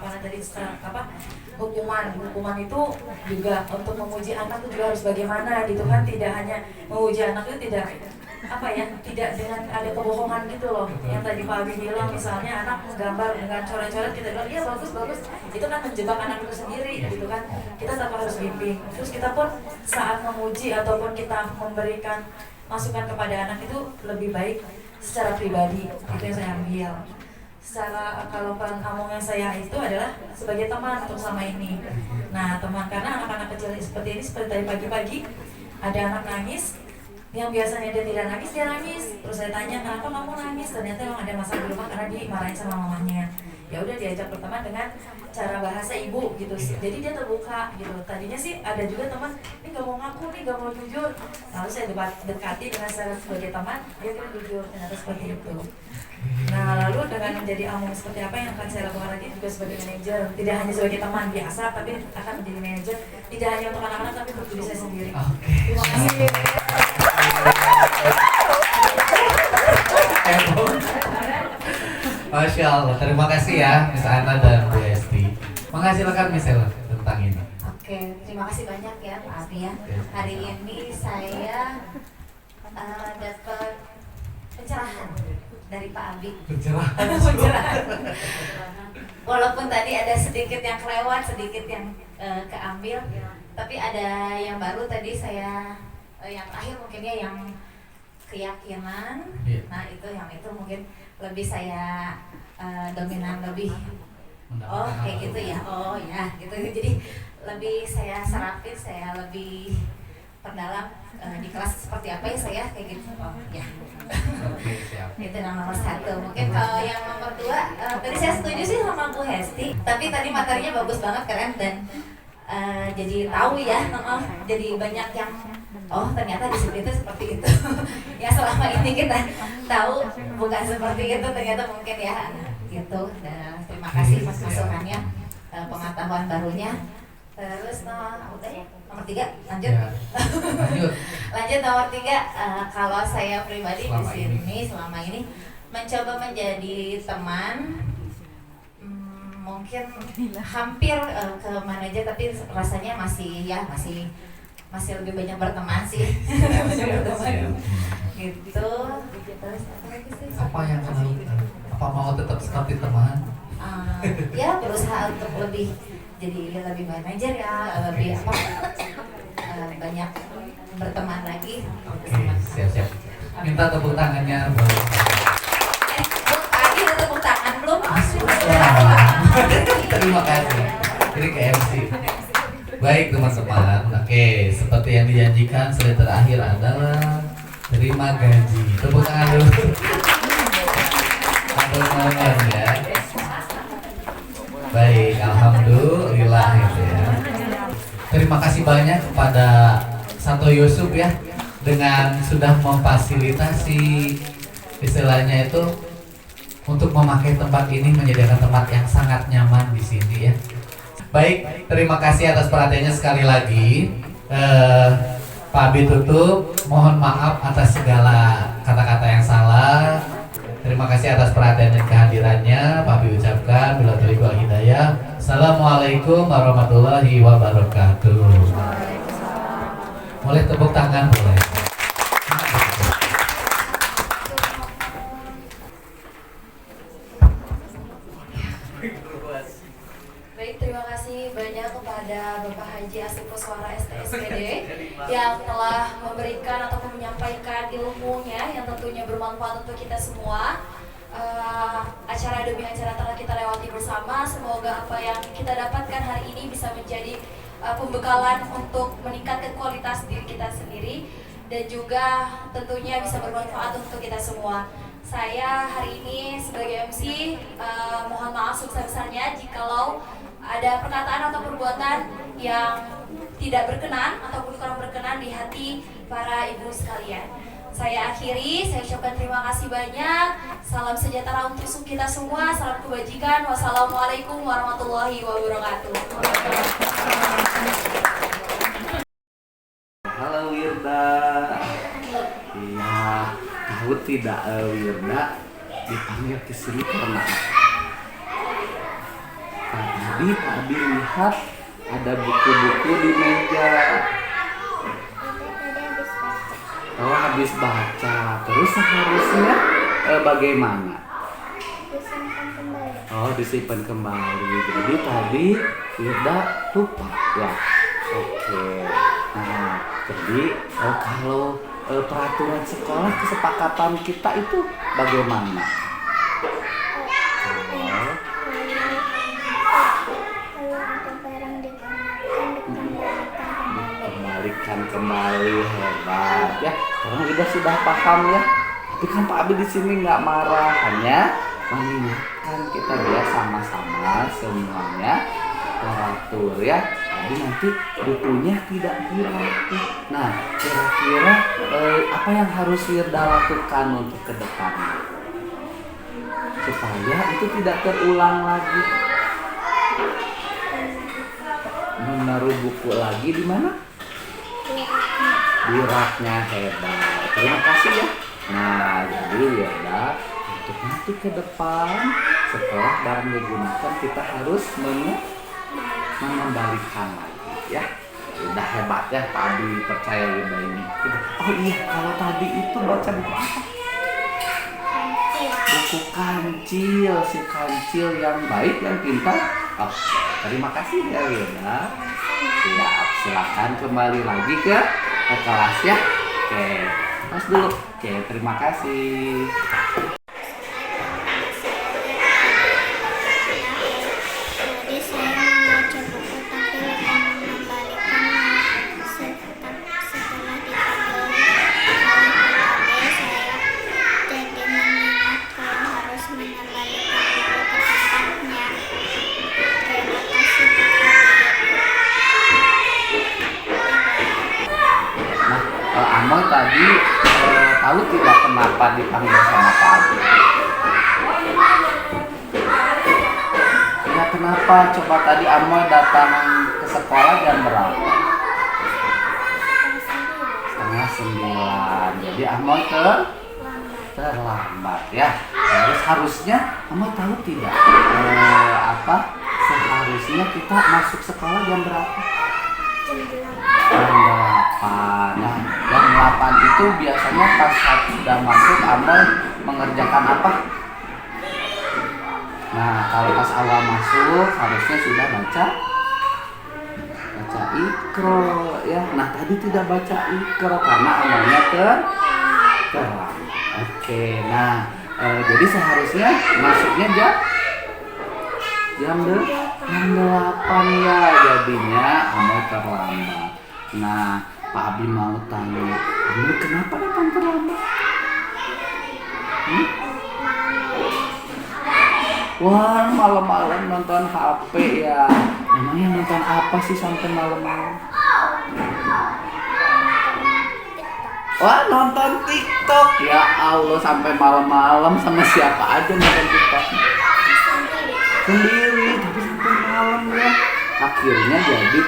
hukuman itu juga untuk menguji anak itu juga harus bagaimana gitu kan, tidak hanya menguji anak itu tidak dengan ada kebohongan gitu loh. Yang tadi Pak Abi bilang misalnya anak menggambar dengan coret-coret, kita bilang iya bagus, itu kan menjebak anak itu sendiri gitu kan. Kita tetap harus bimbing. Terus kita pun saat menguji ataupun kita memberikan masukan kepada anak itu lebih baik secara pribadi, itu yang saya ambil. Secara kalau ngomongnya saya itu adalah sebagai teman untuk sama ini. Nah teman, karena anak-anak kecil seperti ini, seperti tadi pagi-pagi ada anak nangis, yang biasanya dia tidak nangis, dia nangis. Terus saya tanya kenapa kamu nangis, ternyata memang ada masalah di rumah karena dimarahin sama mamanya. Ya udah diajak berteman dengan cara bahasa ibu gitu, jadi dia terbuka gitu. Tadinya sih ada juga teman ini nggak mau ngaku nih, nggak mau jujur, lalu saya dekati dengan cara sebagai teman, dia kan jujur, ternyata seperti itu. Nah lalu dengan menjadi among seperti apa yang akan saya lakukan lagi juga sebagai manajer, tidak hanya sebagai teman biasa tapi akan menjadi manajer, tidak hanya untuk anak-anak tapi untuk diri saya sendiri. Terima kasih. Masya Allah, terima kasih ya Miss Ana dan Bu Esti. Silakan Miss Ella tentang ini. Oke, terima kasih banyak ya Pak Abi ya. Hari ini saya dapat pencerahan dari Pak Abi. Pencerahan. Walaupun tadi ada sedikit yang kelewat, sedikit yang keambil, tapi ada yang baru tadi saya yang terakhir mungkin ya yang keyakinan. Nah itu mungkin lebih saya dominan lebih. Oh kayak gitu ya. Oh ya gitu. Jadi lebih saya serapin, saya lebih perdalam di kelas seperti apa ya saya kayak gitu. Oh ya. Itu yang nomor 1. Mungkin kalau yang nomor 2 tadi saya setuju sih sama Bu Hesti. Tapi tadi materinya bagus banget, keren dan jadi tahu ya. Jadi banyak yang ternyata disiplin itu seperti itu. Ya selama ini kita tahu bukan seperti itu, ternyata mungkin ya gitu. Dan terima kasih mas masukannya, pengetahuan barunya. Terus nomor 3 lanjut. Ya, lanjut nomor 3, kalau saya pribadi di sini selama ini mencoba menjadi teman, mungkin hampir ke manajer, tapi rasanya masih lebih banyak berteman sih. Gitu. Terus apa yang apa mau tetap seperti teman? Ya berusaha untuk jadi lebih manajer ya, lebih banyak berteman lagi. Oke, siap. Minta tepuk tangannya. Tadi udah tepuk tangan belum? Terima kasih. Ini ke MC. Baik teman-teman. Oke, seperti yang dijanjikan slide terakhir adalah terima gaji. Tepuk tangan dulu. Teman-teman ya. Baik, alhamdulillah gitu ya. Terima kasih banyak kepada satu Dr. Yusuf ya, dengan sudah memfasilitasi istilahnya itu untuk memakai tempat ini, menyediakan tempat yang sangat nyaman di sini ya. Baik, terima kasih atas perhatiannya sekali lagi. Pak Abi tutup, mohon maaf atas segala kata-kata yang salah. Terima kasih atas perhatian dan kehadirannya. Pak Abi ucapkan bila taufiq wal hidayah. Assalamualaikum warahmatullahi wabarakatuh. Boleh tepuk tangan boleh. Baik, terima kasih banyak kepada Bapak Haji Asif Koswara STSPD yang telah memberikan ataupun menyampaikan ilmunya yang tentunya bermanfaat untuk kita semua. Acara demi acara telah kita lewati bersama. Semoga apa yang kita dapatkan hari ini bisa menjadi pembekalan untuk meningkatkan kualitas diri kita sendiri dan juga tentunya bisa bermanfaat untuk kita semua. Saya hari ini sebagai MC mohon maaf sebesar-besarnya jikalau ada perkataan atau perbuatan yang tidak berkenan ataupun kurang berkenan di hati para ibu sekalian. Saya akhiri, saya ucapkan terima kasih banyak. Salam sejahtera untuk kita semua, salam kebajikan. Wassalamualaikum warahmatullahi wabarakatuh. Halo Wirda. Iya, tahu tidak Wirda dipanggil ke sini karena tadi Pak Abi lihat ada buku-buku di meja. Oh, habis baca. Terus seharusnya bagaimana? Oh, disimpan kembali. Jadi tadi Wirda lupa ya. Oke. Nah, jadi kalau peraturan sekolah kesepakatan kita itu bagaimana? Kembalikan kembali, hebat ya. Orang sudah paham ya. Tapi kan Pak Abi di sini nggak marah, hanya mengingatkan kita biar sama-sama semuanya teratur ya. Jadi nanti bukunya tidak hilang. Nah, kira-kira apa yang harus Wirda lakukan untuk ke depannya supaya itu tidak terulang lagi? Menaruh buku lagi di mana? Di raknya, hebat. Terima kasih ya. Nah, jadi Wirda untuk nanti ke depan setelah barang digunakan kita harus mengembalikan lagi ya. Udah hebat ya Pak Abi, percaya Wirda ini. Oh iya, kalau tadi itu baca buku apa? Buku Kancil, si Kancil yang baik, yang pintar. Oke, terima kasih ya Wirda. Siap, silakan kembali lagi ke kelas ya. Oke, tos dulu. Oke, terima kasih. Jadi saya membaca buku tapi lupa mengembalikannya. Setelah dipanggil oleh PAB, saya jadi mengingat kalau harus mengembalikan buku ke tempatnya. Terima kasih Bu Nah, Amoy tadi tahu tidak kenapa dipanggil sama Pak Abi? Ya kenapa? Coba tadi Amoy datang ke sekolah jam berapa? 8:30. Jadi Amoy terlambat ya. Terus harusnya Amoy tahu tidak seharusnya kita masuk sekolah jam berapa? Jam 8. Nah, jam 8 itu biasanya pas sudah masuk Amoy mengerjakan apa? Nah, kalau pas awal masuk harusnya sudah baca Iqra ya. Nah, tadi tidak baca Iqra karena Amoynya terlambat. Oke, nah jadi seharusnya masuknya jam 8 ya, jadinya Amoy terlambat. Nah, Pak Abi mau tanya, Amoy kenapa datang terlambat? Wah, malam-malam nonton HP ya. Emangnya nonton apa sih sampai malam-malam? Wah, nonton TikTok. Ya Allah, sampai malam-malam sama siapa aja nonton TikTok? Sendiri, tapi sampai malam ya. Akhirnya jadi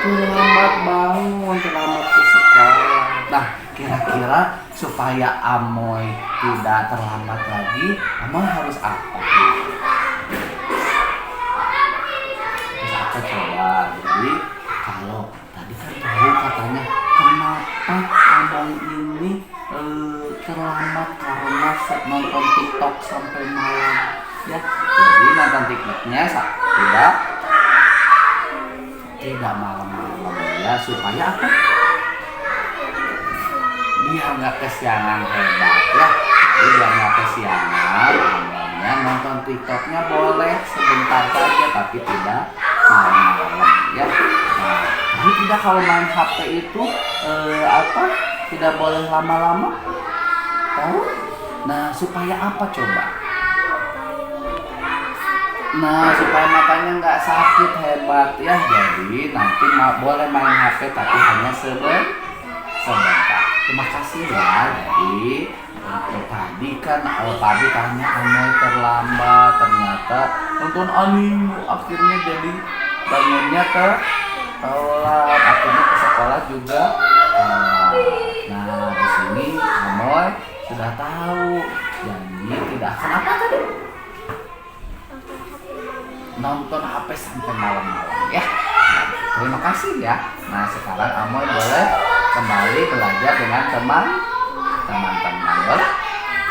terlambat bangun, terlambat ke sekolah. Nah, kira-kira supaya Amoy tidak terlambat lagi, Amoy harus apa? Harus apa coba? Jadi kalau tadi kan tahu katanya kenapa Amoy ini terlambat karena nonton TikTok sampai malam. Ya, jadi nonton TikToknya tidak malam-malam ya, supaya apa? Biar nggak kesiangan hebat ya. Jadi biar nggak kesiangan, namanya nonton TikToknya boleh sebentar saja tapi tidak malam-malam ya. Nah, jadi tidak kalau main HP itu tidak boleh lama-lama. Tahu? Nah, supaya apa coba? Nah, supaya matanya nggak sakit hebat ya. Jadi nanti boleh main HP tapi hanya sebentar. Terima kasih ya. Jadi untuk tadi kan tadi tanya Amoy terlambat, ternyata nonton anime akhirnya jadi bangunnya telat, akhirnya ke sekolah juga. Nah, di sini Amoy sudah tahu. Jadi tidak akan apa tadi? Nonton HP sampai malam-malam ya. Terima kasih ya. Nah, sekarang Amoy boleh kembali belajar dengan teman-teman boleh.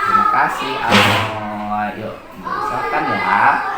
Terima kasih Amoy. Yuk, silakan ya.